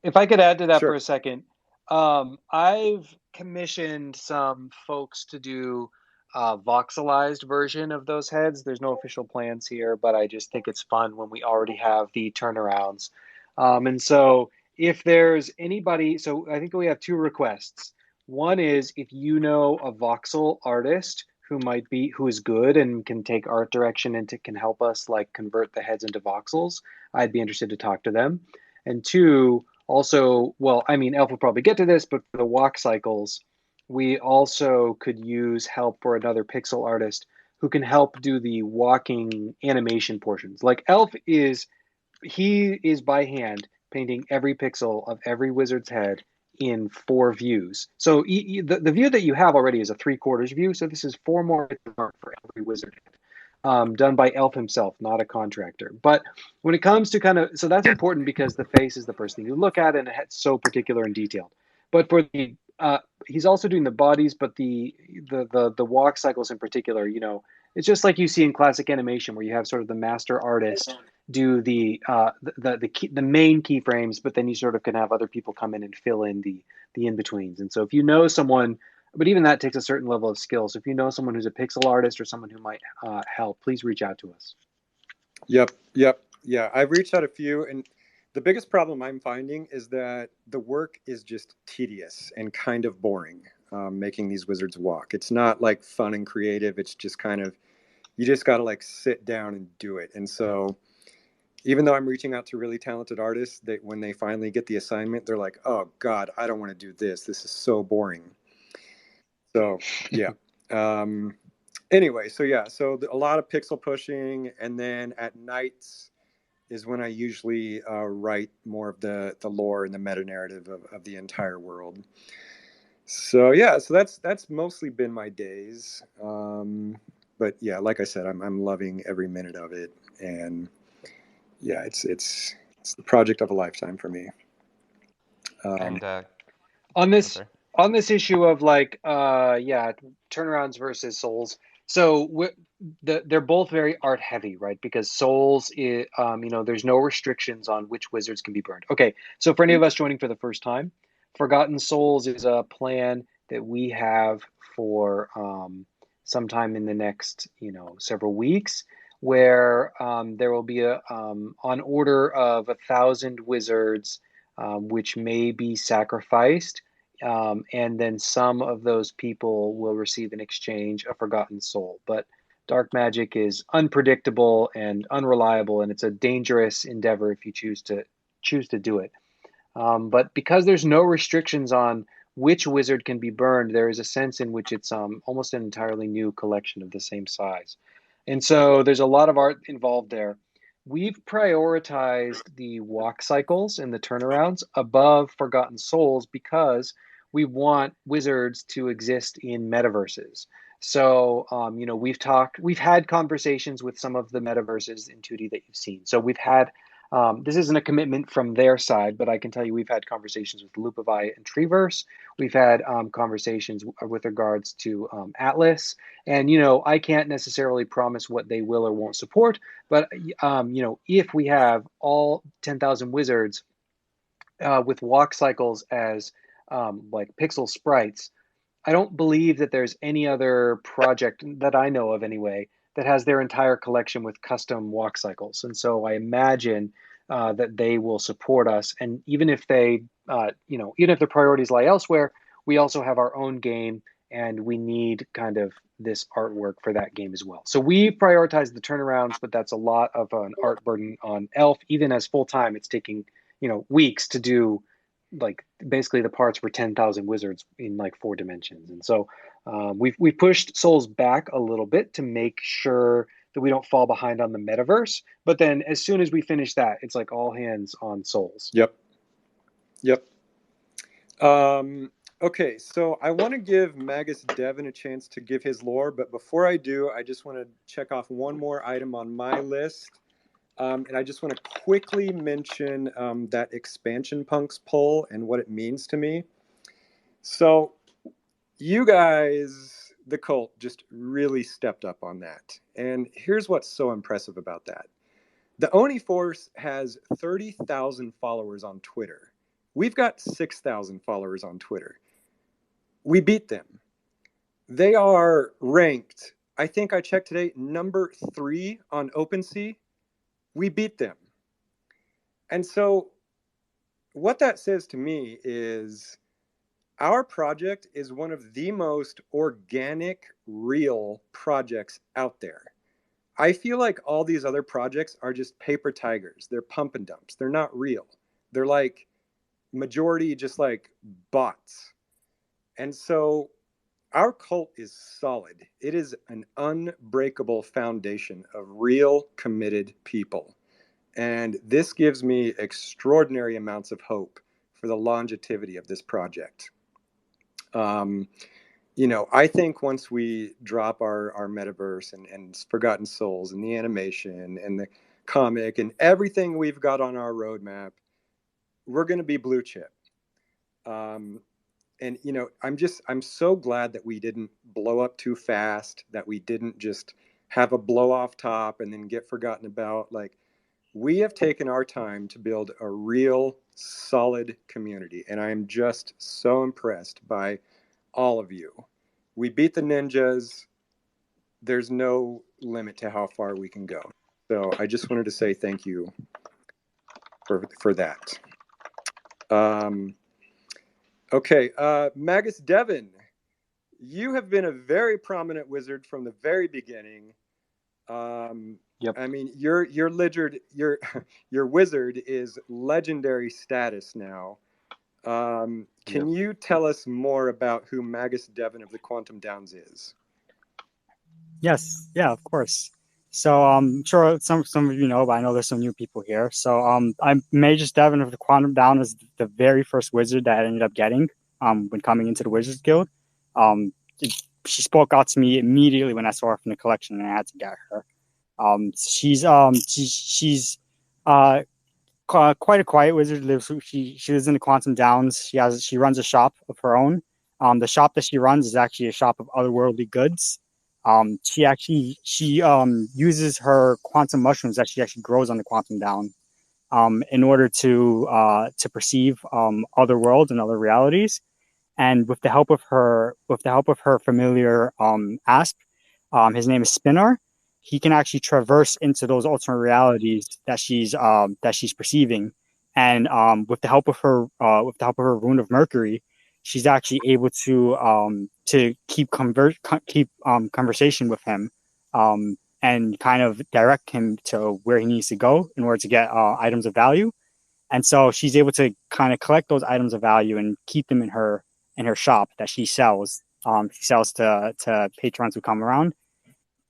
If I could add to that for Sure. a second, I've commissioned some folks to do a voxelized version of those heads. There's no official plans here, but I just think it's fun when we already have the turnarounds. And so if there's anybody, so I think we have two requests. One is if you know a voxel artist who is good and can take art direction and can help us like convert the heads into voxels, I'd be interested to talk to them. And two, also, well, I mean, Elf will probably get to this, but for the walk cycles, we also could use help for another pixel artist who can help do the walking animation portions. Like he is by hand painting every pixel of every wizard's head in 4 views. So the view that you have already is a 3/4 view. So this is 4 more for every wizard head. Done by Elf himself, not a contractor. But when it comes to kind of, so that's important because the face is the first thing you look at, and it's so particular and detailed. But for the, he's also doing the bodies, but the walk cycles in particular, you know, it's just like you see in classic animation where you have sort of the master artist do the main keyframes, but then you sort of can have other people come in and fill in the in betweens. And so if you know someone, but even that takes a certain level of skill. So if you know someone who's a pixel artist or someone who might help, please reach out to us. Yep. Yeah, I've reached out a few, and the biggest problem I'm finding is that the work is just tedious and kind of boring. Making these wizards walk, it's not like fun and creative. It's just kind of you just got to like sit down and do it. And so even though I'm reaching out to really talented artists, when they finally get the assignment, they're like, oh God, I don't want to do this. This is so boring. So yeah. Anyway, so yeah, so a lot of pixel pushing, and then at nights is when I usually write more of the lore and the meta narrative of the entire world. So yeah, so that's mostly been my days. But yeah, like I said, I'm loving every minute of it, and yeah, it's the project of a lifetime for me. And on I'm this sorry. on this issue of like turnarounds versus souls. So they're both very art heavy, right? Because souls, there's no restrictions on which wizards can be burned. Okay, so for any of us joining for the first time, Forgotten Souls is a plan that we have for sometime in the next several weeks, where there will be a on order of 1,000 wizards, which may be sacrificed, and then some of those people will receive in exchange a forgotten soul. But dark magic is unpredictable and unreliable, and it's a dangerous endeavor if you choose to do it. But because there's no restrictions on which wizard can be burned, there is a sense in which it's almost an entirely new collection of the same size. And so there's a lot of art involved there. We've prioritized the walk cycles and the turnarounds above Forgotten Souls because we want wizards to exist in metaverses. So, we've had conversations with some of the metaverses in 2D that you've seen. So we've had this isn't a commitment from their side, but I can tell you we've had conversations with Loopify and Treeverse. We've had conversations with regards to Atlas. And, I can't necessarily promise what they will or won't support. But, if we have all 10,000 wizards with walk cycles as like pixel sprites, I don't believe that there's any other project that I know of anyway that has their entire collection with custom walk cycles. And so I imagine that they will support us. And even if even if their priorities lie elsewhere, we also have our own game, and we need kind of this artwork for that game as well. So we prioritize the turnarounds, but that's a lot of an art burden on Elf. Even as full time, it's taking weeks to do like basically the parts for 10,000 wizards in like 4 dimensions. And so we've pushed Souls back a little bit to make sure that we don't fall behind on the metaverse. But then as soon as we finish that, it's like all hands on Souls. Yep. Okay, so I want to give Magus Devin a chance to give his lore, but before I do, I just want to check off one more item on my list. And I just want to quickly mention that Expansion Punks poll and what it means to me. So you guys, the cult, just really stepped up on that. And here's what's so impressive about that. The Oni Force has 30,000 followers on Twitter. We've got 6,000 followers on Twitter. We beat them. They are ranked, I think I checked today, number 3 on OpenSea. We beat them. And so what that says to me is our project is one of the most organic, real projects out there. I feel like all these other projects are just paper tigers. They're pump and dumps. They're not real. They're like majority just like bots. And so our cult is solid. It is an unbreakable foundation of real committed people. And this gives me extraordinary amounts of hope for the longevity of this project. I think once we drop our metaverse and Forgotten Souls and the animation and the comic and everything we've got on our roadmap, we're going to be blue chip. And I'm so glad that we didn't blow up too fast, that we didn't just have a blow off top and then get forgotten about. Like, we have taken our time to build a real solid community, and I am just so impressed by all of you. We beat the ninjas. There's no limit to how far we can go. So I just wanted to say thank you for that. Okay, Magus Devin, you have been a very prominent wizard from the very beginning. Yep. I mean, your lizard, your your wizard is legendary status now. Can Yep. you tell us more about who Magus Devon of the Quantum Downs is? Yes, yeah, of course. So sure some of you know, but I know there's some new people here. So I'm Magus Devon of the Quantum Down is the very first wizard that I ended up getting when coming into the Wizards Guild. Um, it- she spoke out to me immediately when I saw her from the collection, and I had to get her. She's uh quite a quiet wizard. She lives in the Quantum Downs. She runs a shop of her own. The shop that she runs is actually a shop of otherworldly goods. She uses her quantum mushrooms that she actually grows on the Quantum Down in order to perceive other worlds and other realities. And with the help of her familiar Asp, his name is Spinner. He can actually traverse into those alternate realities that she's perceiving, and with the help of her Rune of Mercury, she's actually able to keep conversation with him, and kind of direct him to where he needs to go in order to get items of value. And so she's able to kind of collect those items of value and keep them in her shop that she sells. She sells to patrons who come around.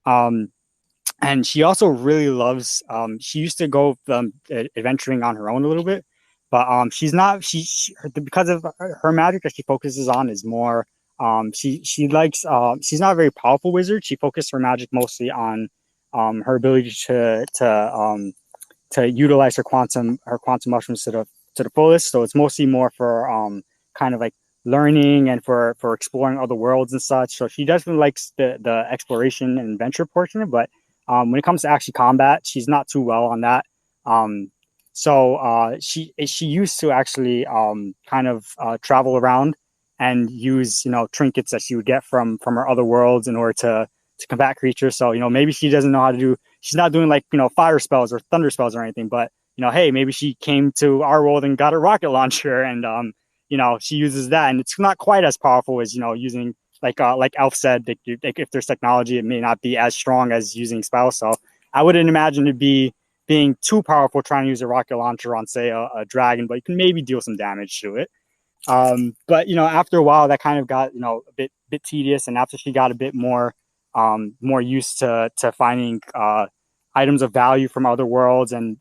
Um, and she also really loves. She used to go adventuring on her own a little bit, but she's not. Because of her magic that she focuses on is more. She likes. She's not a very powerful wizard. She focuses her magic mostly on her ability to utilize her quantum mushrooms to the fullest. So it's mostly more for kind of like learning and for exploring other worlds and such. So she definitely likes the exploration and adventure portion of it, but when it comes to actually combat, she's not too well on that. She used to actually kind of travel around and use trinkets that she would get from her other worlds in order to combat creatures. So maybe she doesn't know how to do. She's not doing like fire spells or thunder spells or anything, but hey, maybe she came to our world and got a rocket launcher, and she uses that, and it's not quite as powerful as using like Elf said, that if there's technology, it may not be as strong as using spells. So I wouldn't imagine it being too powerful trying to use a rocket launcher on, say, a dragon, but you can maybe deal some damage to it. But after a while, that kind of got a bit tedious, and after she got a bit more used to finding items of value from other worlds, and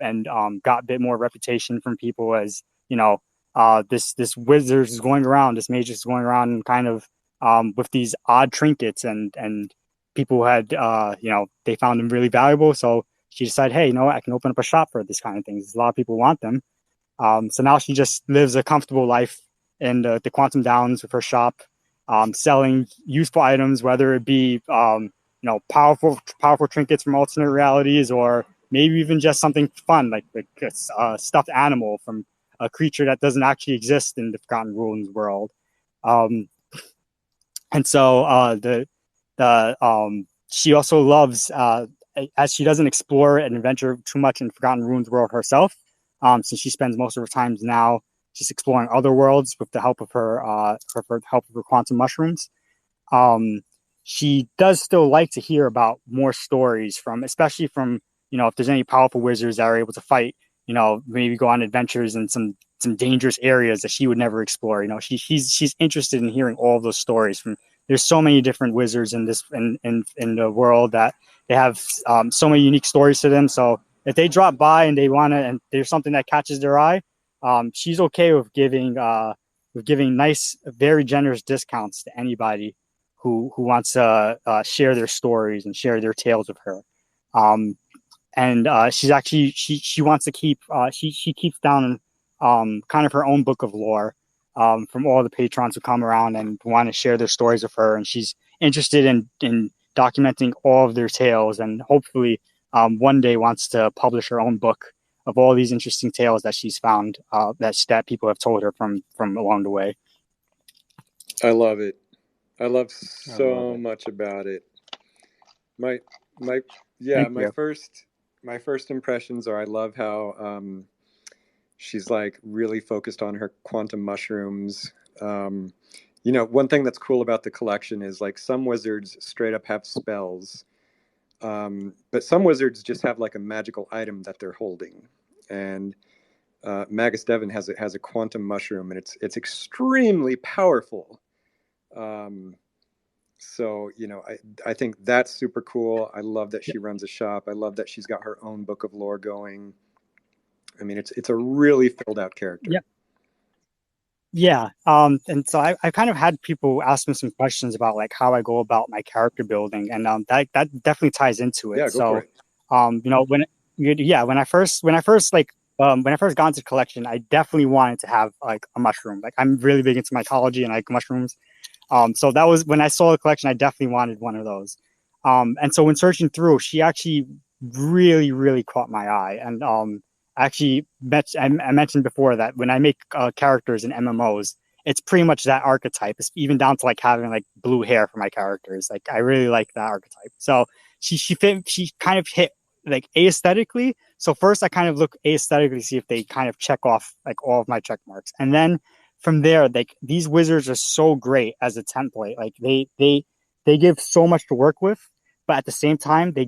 got a bit more reputation from people as this wizard is going around, this mage is going around and kind of with these odd trinkets, and people had they found them really valuable. So she decided, hey, I can open up a shop for this kind of things. A lot of people want them. So now she just lives a comfortable life in the Quantum Downs with her shop, selling useful items, whether it be powerful trinkets from alternate realities, or maybe even just something fun like a stuffed animal from a creature that doesn't actually exist in the Forgotten Ruins world. And so she also loves, as she doesn't explore and adventure too much in Forgotten Ruins world herself, since she spends most of her time now just exploring other worlds with the help of her quantum mushrooms. She does still like to hear about more stories especially from if there's any powerful wizards that are able to fight, maybe go on adventures in some dangerous areas that she would never explore. She's interested in hearing all of those stories from. There's so many different wizards in the world that they have so many unique stories to them. So if they drop by and and there's something that catches their eye, she's okay with giving nice, very generous discounts to anybody who wants to share their stories and share their tales with her. And she's actually she wants to keep she keeps down kind of her own book of lore from all the patrons who come around and want to share their stories with her, and she's interested in documenting all of their tales, and hopefully one day wants to publish her own book of all these interesting tales that she's found that people have told her from along the way. I love it. I love so much about it. My first impressions are, I love how she's like really focused on her quantum mushrooms. One thing that's cool about the collection is like some wizards straight up have spells. But some wizards just have like a magical item that they're holding, and Magus Devon has a quantum mushroom, and it's extremely powerful. So I think that's super cool. I love that she runs a shop. I love that she's got her own book of lore going. I mean, it's a really filled out character. Yeah. Yeah. And so I kind of had people ask me some questions about like how I go about my character building, and that definitely ties into it. Yeah, go for it. When I first got into the collection, I definitely wanted to have like a mushroom. Like I'm really big into mycology and I like mushrooms. So that was when I saw the collection, I definitely wanted one of those. And so when searching through, she actually really, really caught my eye. And actually, I mentioned before that when I make characters in MMOs, it's pretty much that archetype. It's even down to like having like blue hair for my characters. Like I really like that archetype. So she kind of hit like aesthetically. So first I kind of look aesthetically to see if they kind of check off like all of my check marks, and then from there, like these wizards are so great as a template. Like they give so much to work with, but at the same time, they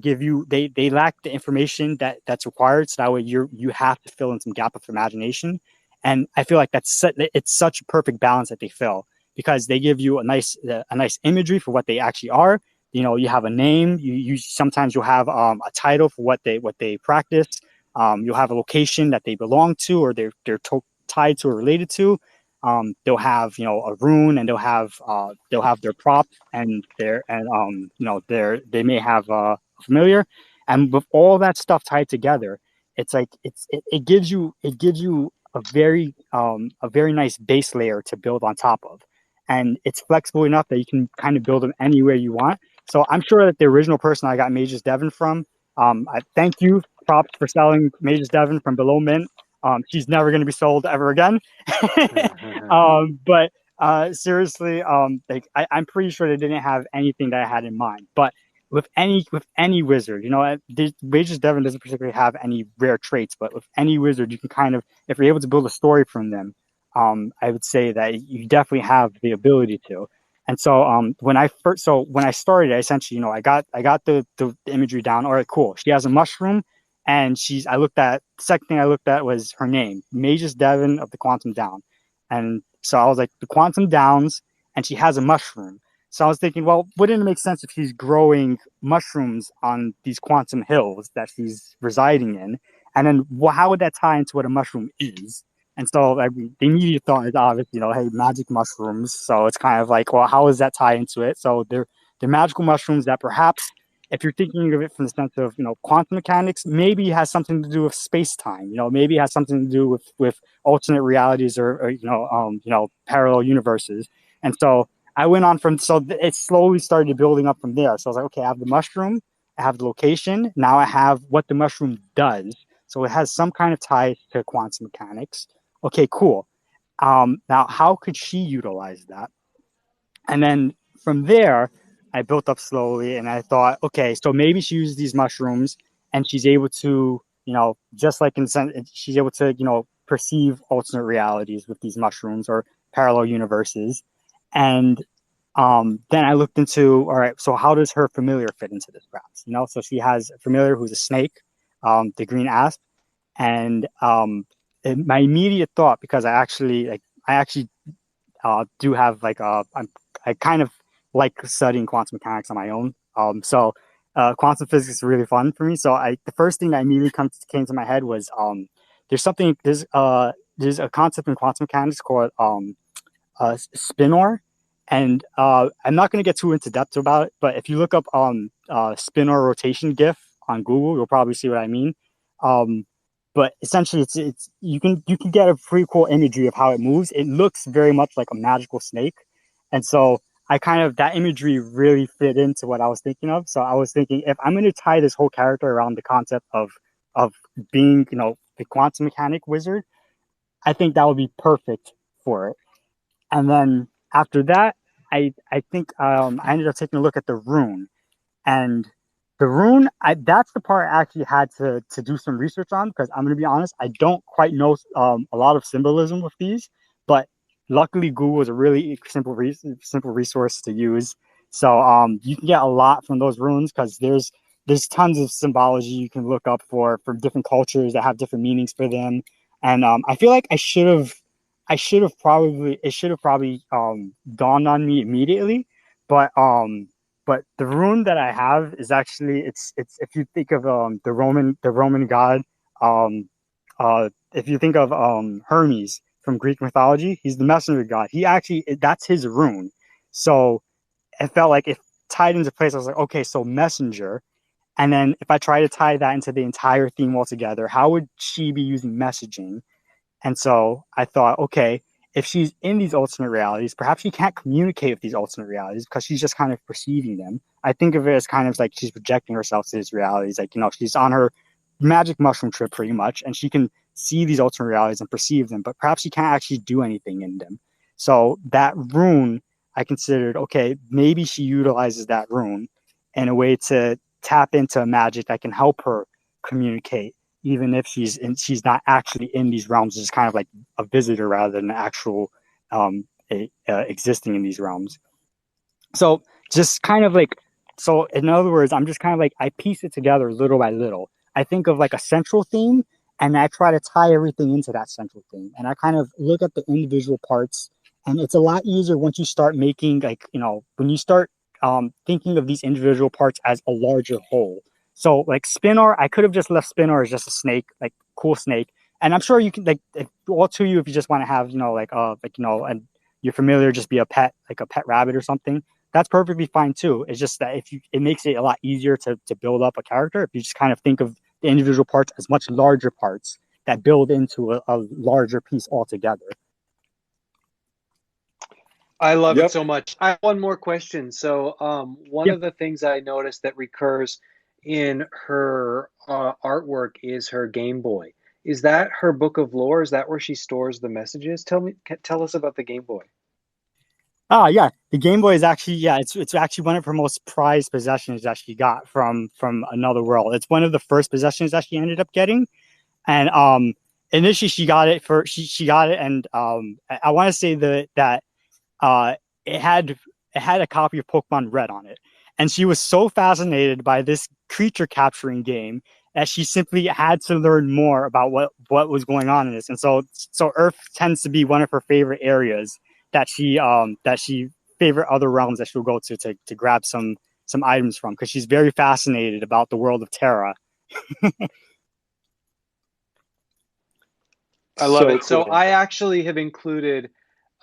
lack the information that's required. So that way you have to fill in some gap of imagination. And I feel like it's such a perfect balance that they fill, because they give you a nice imagery for what they actually are. You have a name. You sometimes you'll have a title for what they practice. You'll have a location that they belong to, or they're tied to or related to. They'll have a rune, and they'll have their prop and they may have a familiar, and with all that stuff tied together, it's like it gives you a very nice base layer to build on top of, and it's flexible enough that you can kind of build them anywhere you want. So I'm sure that the original person I got Magus Devon from, I thank you, props for selling Magus Devon from below mint. She's never going to be sold ever again. But seriously, like I'm pretty sure they didn't have anything that I had in mind. But with any wizard, Magus Devon doesn't particularly have any rare traits, but with any wizard, you can kind of, if you're able to build a story from them, I would say that you definitely have the ability to. And so when I started, essentially, I got the imagery down. All right, cool. She has a mushroom. And the second thing I looked at was her name, Magus Devon of the Quantum Down. And so I was like, the Quantum Downs, and she has a mushroom. So I was thinking, well, wouldn't it make sense if she's growing mushrooms on these quantum hills that she's residing in? And then how would that tie into what a mushroom is? And so like, the immediate thought is obviously, hey, magic mushrooms. So it's kind of like, well, how does that tie into it? So they're magical mushrooms that perhaps, if you're thinking of it from the sense of quantum mechanics, maybe it has something to do with space time. Maybe it has something to do with alternate realities or parallel universes. And so I went on it slowly started building up from there. So I was like, okay, I have the mushroom, I have the location. Now I have what the mushroom does. So it has some kind of tie to quantum mechanics. Okay, cool. Now how could she utilize that? And then from there, I built up slowly, and I thought, okay, so maybe she uses these mushrooms, and she's able to, just like she's able to, perceive alternate realities with these mushrooms or parallel universes. And then I looked into, all right, so how does her familiar fit into this graph? So she has a familiar who's a snake, the green asp, and my immediate thought, because I actually do have I kind of like studying quantum mechanics on my own. So quantum physics is really fun for me. So the first thing that immediately came to my head was there's a concept in quantum mechanics called spinor, and I'm not going to get too into depth about it. But if you look up spinor rotation GIF on Google, you'll probably see what I mean. But essentially, it's you can get a pretty cool imagery of how it moves. It looks very much like a magical snake, and so that imagery really fit into what I was thinking of. So I was thinking, if I'm going to tie this whole character around the concept of being, the quantum mechanic wizard, I think that would be perfect for it. And then after that, I think I ended up taking a look at the rune, and the rune, that's the part I actually had to do some research on, because I'm going to be honest, I don't quite know a lot of symbolism with these, but luckily Google is a really simple resource to use. So you can get a lot from those runes, because there's there's tons of symbology you can look up for different cultures that have different meanings for them. And I feel like it should have probably dawned on me immediately, but the rune that I have is actually it's if you think of the Roman god, um if you think of Hermes from Greek mythology, he's the messenger god. He actually that's his rune. So it felt like it tied into place. I was like, okay, so messenger. And then if I try to tie that into the entire theme altogether, how would she be using messaging? And so I thought, okay, if she's in these alternate realities, perhaps she can't communicate with these alternate realities because she's just kind of perceiving them. I think of it as kind of like she's projecting herself to these realities. Like, she's on her magic mushroom trip pretty much, and she can see these alternate realities and perceive them, but perhaps she can't actually do anything in them. So that rune, I considered, okay, maybe she utilizes that rune in a way to tap into magic that can help her communicate, even if she's not actually in these realms, it's kind of like a visitor rather than an actual existing in these realms. So just kind of like, so in other words, I'm just kind of like, I piece it together little by little. I think of like a central theme, and I try to tie everything into that central theme, and I kind of look at the individual parts. And it's a lot easier once you start making, like, when you start thinking of these individual parts as a larger whole. So like Spinner, I could have just left Spinner as just a snake, like cool snake. And I'm sure you can, like, if you just want to have, and you're familiar, just be a pet, like a pet rabbit or something. That's perfectly fine too. It's just that it makes it a lot easier to build up a character if you just kind of think of the individual parts as much larger parts that build into a larger piece altogether. I love Yep. it so much. I have one more question. So, one of the things I noticed that recurs in her artwork is her Game Boy. Is that her book of lore? Is that where she stores the messages? Tell us about the Game Boy. Yeah, the Game Boy is actually, it's actually one of her most prized possessions that she got from another world. It's one of the first possessions that she ended up getting, and initially she got it and I want to say that it had a copy of Pokemon Red on it, and she was so fascinated by this creature capturing game that she simply had to learn more about what was going on in this. And so Earth tends to be one of her favorite areas that she favorite other realms that she'll go to grab some items from, because she's very fascinated about the world of Terra. I love it. Cool. So I actually have included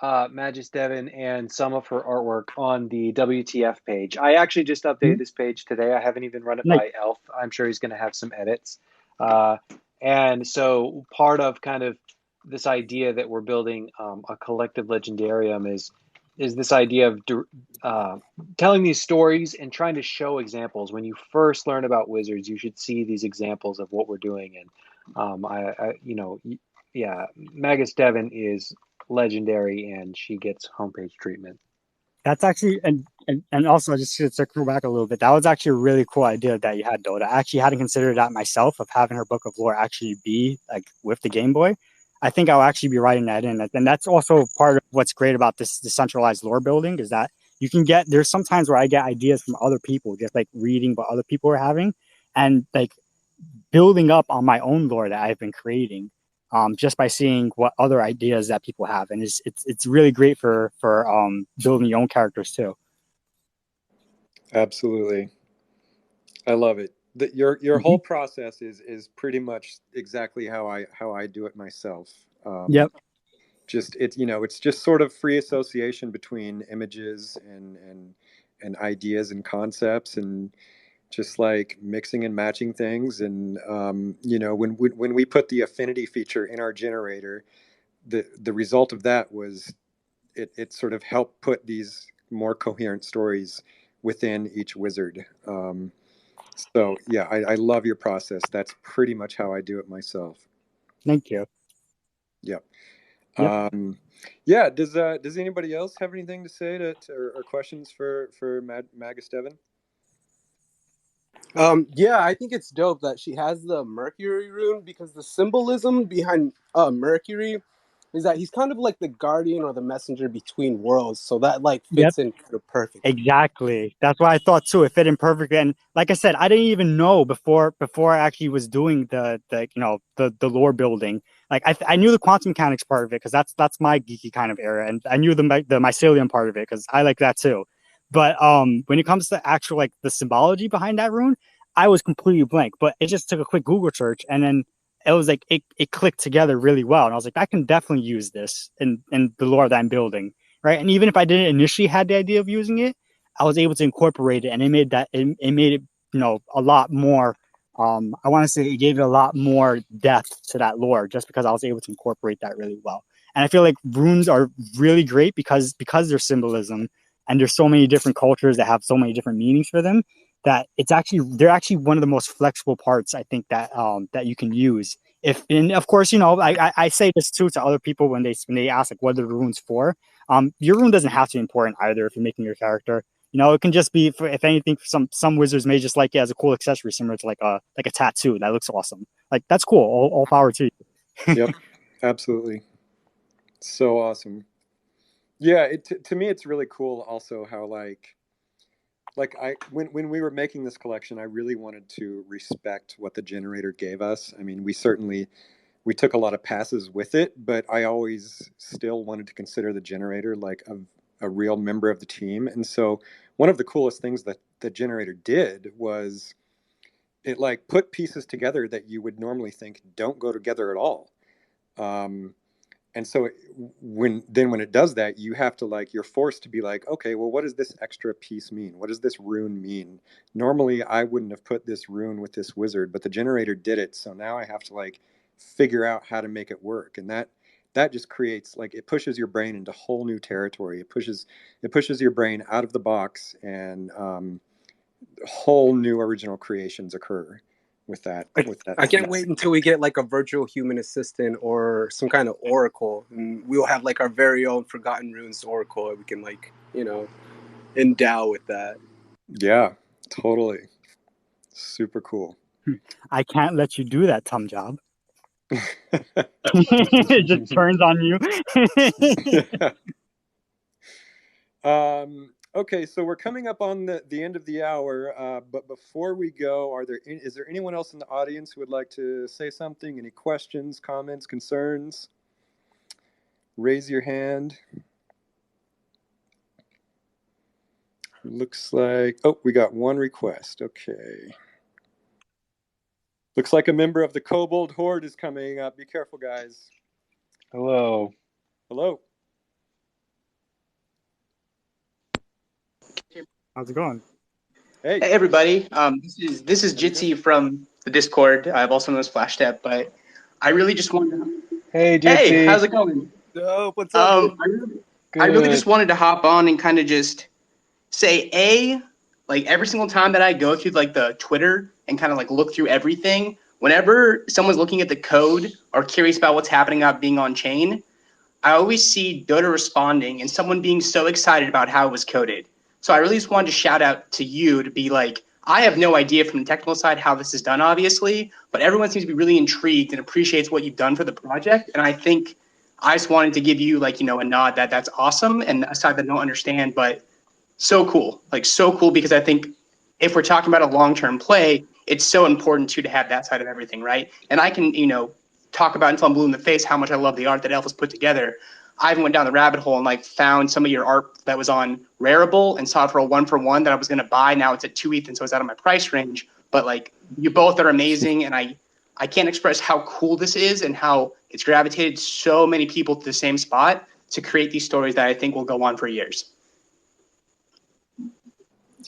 Magis Devon and some of her artwork on the WTF page. I actually just updated this page today. I haven't even run it by Elf. I'm sure he's going to have some edits. And so part of kind of this idea that we're building a collective legendarium is this idea of telling these stories and trying to show examples. When you first learn about wizards, you should see these examples of what we're doing. And yeah, Magus Devon is legendary, and she gets homepage treatment. That's actually, and also just to circle back a little bit, that was actually a really cool idea that you had, Dota. I actually hadn't considered that myself, of having her book of lore actually be like with the Game Boy. I think I'll actually be writing that in, and that's also part of what's great about this decentralized lore building, is that you can there's sometimes where I get ideas from other people, just like reading what other people are having, and like building up on my own lore that I've been creating. Just by seeing what other ideas that people have, and it's really great for building your own characters too. Absolutely, I love it. Your whole process is pretty much exactly how I do it myself. Yep. It's just sort of free association between images and ideas and concepts, and just like mixing and matching things. And when we put the affinity feature in our generator, the result of that was it sort of helped put these more coherent stories within each wizard. So yeah, I love your process. That's pretty much how I do it myself. Thank you. Yep. Yep. Yeah. Does anybody else have anything to say or questions for Magus Devon? Yeah, I think it's dope that she has the Mercury rune, because the symbolism behind Mercury is that he's kind of like the guardian or the messenger between worlds. So that like Yep. fits in kind of perfect. Exactly. That's what I thought too. It fit in perfectly. And like I said, I didn't even know before I actually was doing the lore building. Like I knew the quantum mechanics part of it because that's my geeky kind of area, and I knew the mycelium part of it because I like that too. But when it comes to actual like the symbology behind that rune, I was completely blank. But it just took a quick Google search, and then it was like it clicked together really well. And I was like, I can definitely use this in the lore that I'm building. Right. And even if I didn't initially had the idea of using it, I was able to incorporate it, and it made it a lot more. I want to say it gave it a lot more depth to that lore just because I was able to incorporate that really well. And I feel like runes are really great because there's symbolism, and there's so many different cultures that have so many different meanings for them that they're actually one of the most flexible parts I think that that you can use. And of course, I say this too to other people when they ask like what are the runes for. Your rune doesn't have to be important either if you're making your character. It can just be, if anything, some wizards may just like it as a cool accessory, similar to like a tattoo that looks awesome. Like that's cool. All power to you. Yep, absolutely. So awesome. Yeah, to me it's really cool also how like when we were making this collection, I really wanted to respect what the generator gave us. I mean, we took a lot of passes with it, but I always still wanted to consider the generator like a real member of the team. And so one of the coolest things that the generator did was it like put pieces together that you would normally think don't go together at all. And so when it does that, you have to like, you're forced to be like, okay, well, what does this extra piece mean? What does this rune mean? Normally I wouldn't have put this rune with this wizard, but the generator did it. So now I have to like figure out how to make it work. And that just creates like, it pushes your brain into whole new territory. It pushes your brain out of the box, and whole new original creations occur with that. I can't wait until we get like a virtual human assistant or some kind of oracle, and we'll have like our very own Forgotten Runes oracle that we can like endow with that. Yeah, totally. Super cool. I can't let you do that, Tom Job. It just turns on you. Okay, so we're coming up on the end of the hour, but before we go, is there anyone else in the audience who would like to say something? Any questions, comments, concerns? Raise your hand. Looks like, we got one request. Okay. Looks like a member of the Kobold Horde is coming up. Be careful, guys. Hello. Hello. How's it going? Hey, everybody. This is Jitsi from the Discord. I've also known as Flash Step, but I really just wanted to... Hey, Jitsi. Hey, how's it going? What's up? I really just wanted to hop on and kind of just say, like every single time that I go through like the Twitter and kind of like look through everything, whenever someone's looking at the code or curious about what's happening out being on chain, I always see Dota responding and someone being so excited about how it was coded. So I really just wanted to shout out to you to be like, I have no idea from the technical side how this is done, obviously, but everyone seems to be really intrigued and appreciates what you've done for the project. And I think I just wanted to give you like, a nod that's awesome, and a side that I don't understand, but so cool, because I think if we're talking about a long-term play, it's so important to have that side of everything, right? And I can, talk about until I'm blue in the face how much I love the art that Elf has put together. I even went down the rabbit hole and like found some of your art that was on Rarible and saw it for a 1-for-1 that I was going to buy. Now it's at 2 ETH, and so it's out of my price range. But like, you both are amazing, and I can't express how cool this is and how it's gravitated so many people to the same spot to create these stories that I think will go on for years.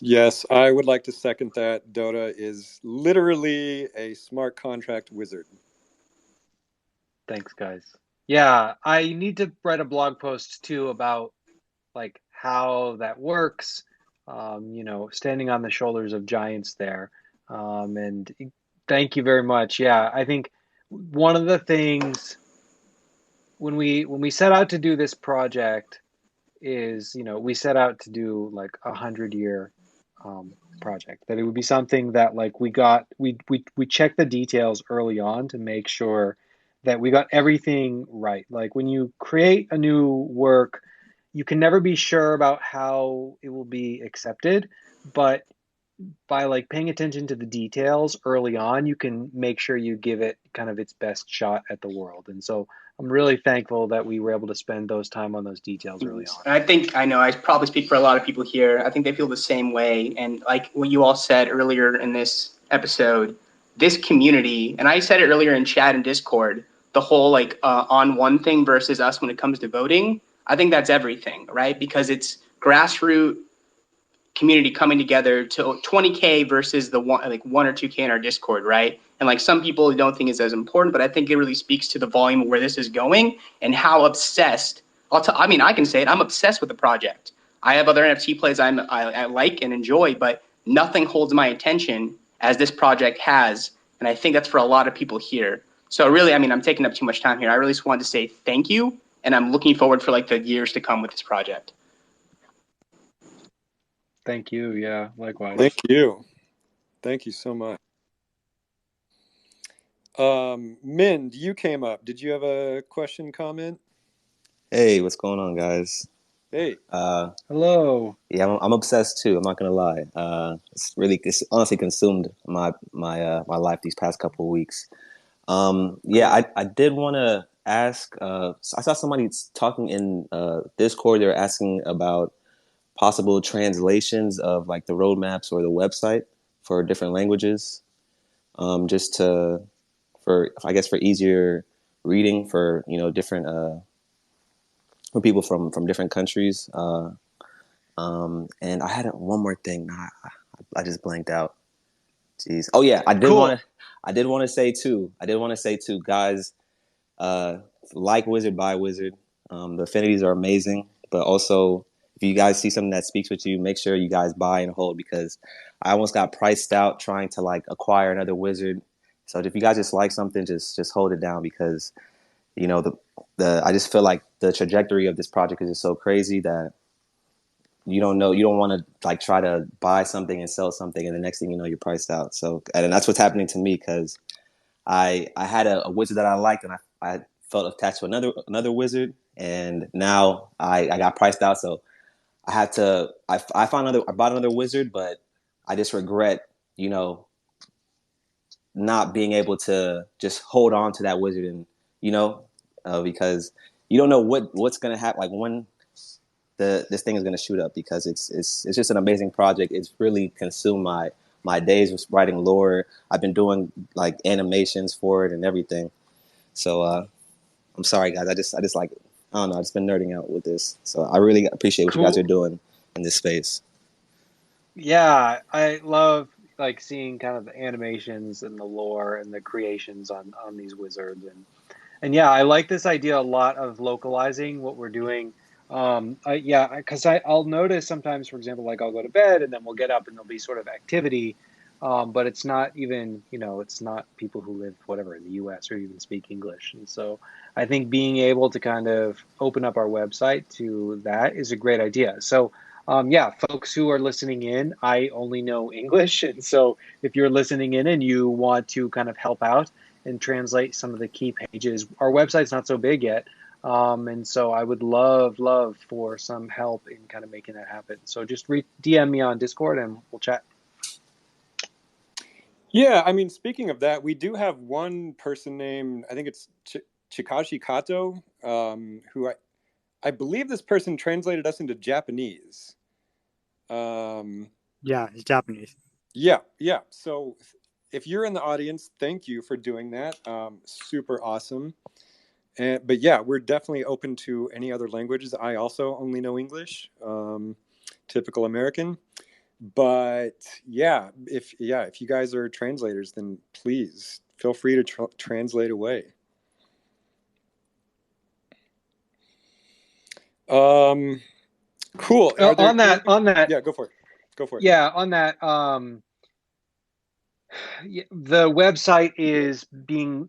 Yes, I would like to second that. Dota is literally a smart contract wizard. Thanks, guys. Yeah, I need to write a blog post too about like how that works. Standing on the shoulders of giants there. And thank you very much. Yeah, I think one of the things when we set out to do this project is, we set out to do like 100-year project. That it would be something that like we checked the details early on to make sure that we got everything right. Like when you create a new work, you can never be sure about how it will be accepted, but by like paying attention to the details early on, you can make sure you give it kind of its best shot at the world. And so I'm really thankful that we were able to spend those time on those details early on. And I think, I know I probably speak for a lot of people here. I think they feel the same way. And like what you all said earlier in this episode, this community, and I said it earlier in chat and Discord, the whole like on one thing versus us when it comes to voting, I think that's everything, right? Because it's grassroots community coming together to 20K versus the 1 or 2K in our Discord, right? And like some people don't think it's as important, but I think it really speaks to the volume of where this is going and how obsessed. I mean, I can say it. I'm obsessed with the project. I have other NFT plays I like and enjoy, but nothing holds my attention as this project has, and I think that's for a lot of people here. So really, I mean, I'm taking up too much time here. I really just wanted to say thank you, and I'm looking forward for like the years to come with this project. Thank you. Yeah, likewise. Thank you. Thank you so much. Mind, you came up. Did you have a question, comment? Hey, what's going on, guys? Hey. Hello. Yeah, I'm obsessed too. I'm not gonna lie. It's honestly consumed my life these past couple of weeks. I did want to ask. I saw somebody talking in Discord. They were asking about possible translations of like the roadmaps or the website for different languages, just for easier reading for different for people from different countries. And I had one more thing. I just blanked out. Jeez. Oh yeah, I did want to say too, guys. Like Wizard by Wizard. The affinities are amazing, but also if you guys see something that speaks with you, make sure you guys buy and hold, because I almost got priced out trying to like acquire another wizard. So if you guys just like something, just hold it down, because I just feel like the trajectory of this project is just so crazy that you don't want to like try to buy something and sell something, and the next thing you know, you're priced out. So, and that's what's happening to me, because I had a wizard that I liked, and I felt attached to another wizard, and now I got priced out. So I had to I bought another wizard, but I just regret not being able to just hold on to that wizard, and because you don't know what's gonna happen, like when this thing is gonna shoot up, because it's just an amazing project. It's really consumed my days with writing lore. I've been doing like animations for it and everything. So I'm sorry, guys. I just like, I don't know. I've just been nerding out with this. So I really appreciate what you guys are doing in this space. Yeah, I love like seeing kind of the animations and the lore and the creations on these wizards, and yeah, I like this idea a lot of localizing what we're doing. Because I'll notice sometimes, for example, like I'll go to bed and then we'll get up and there'll be sort of activity, but it's not even, it's not people who live whatever in the U.S. or even speak English. And so I think being able to kind of open up our website to that is a great idea. So folks who are listening in, I only know English. And so if you're listening in and you want to kind of help out and translate some of the key pages, our website's not so big yet. And so I would love for some help in kind of making that happen. So just DM me on Discord and we'll chat. Yeah, I mean, speaking of that, we do have one person named, I think it's Chikashi Kato, who I believe this person translated us into Japanese. Yeah, he's Japanese. Yeah. So if you're in the audience, thank you for doing that. Super awesome. But yeah, we're definitely open to any other languages. I also only know English, typical American. But yeah, if you guys are translators, then please feel free to translate away. Cool. On that. Yeah, go for it. Yeah, on that. The website is being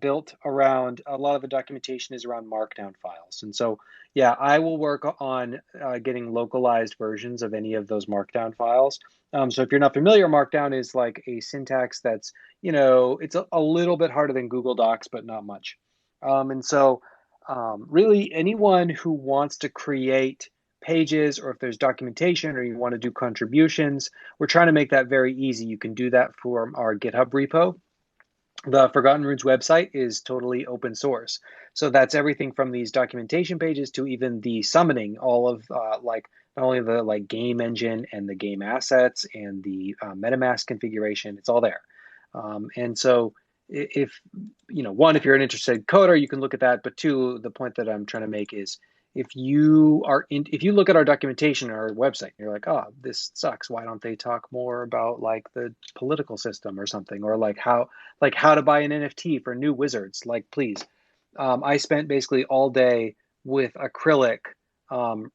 built around, a lot of the documentation is around markdown files. And so, yeah, I will work on getting localized versions of any of those markdown files. So if you're not familiar, markdown is like a syntax that's, it's a little bit harder than Google Docs, but not much. And so really anyone who wants to create pages, or if there's documentation or you want to do contributions, we're trying to make that very easy. You can do that from our GitHub repo. The Forgotten Runes website is totally open source. So that's everything from these documentation pages to even the summoning, all of not only the game engine and the game assets and the MetaMask configuration, it's all there. And so if, one, if you're an interested coder, you can look at that. But two, the point that I'm trying to make is, if you look at our documentation on our website, and you're like, oh, this sucks. Why don't they talk more about the political system or something, or how to buy an NFT for new wizards? Please. I spent basically all day with acrylic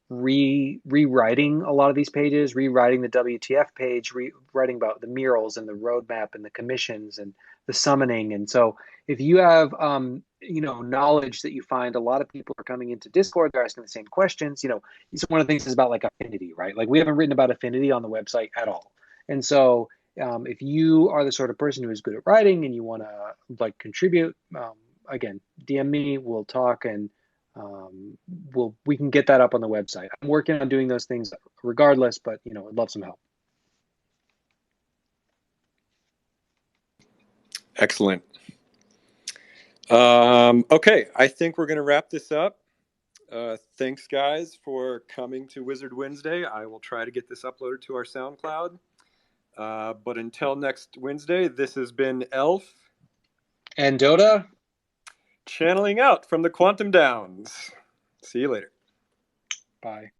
rewriting a lot of these pages, rewriting the WTF page, rewriting about the murals and the roadmap and the commissions and the summoning. And so if you have knowledge that you find a lot of people are coming into Discord, they're asking the same questions. One of the things is about affinity, right? We haven't written about affinity on the website at all. And so if you are the sort of person who is good at writing and you want to contribute, again, DM me, we'll talk, and we can get that up on the website. I'm working on doing those things regardless, but I'd love some help. Excellent. Okay, I think we're going to wrap this up. Thanks, guys, for coming to Wizard Wednesday. I will try to get this uploaded to our SoundCloud. But until next Wednesday, this has been Elf and Dota, channeling out from the Quantum Downs. See you later. Bye.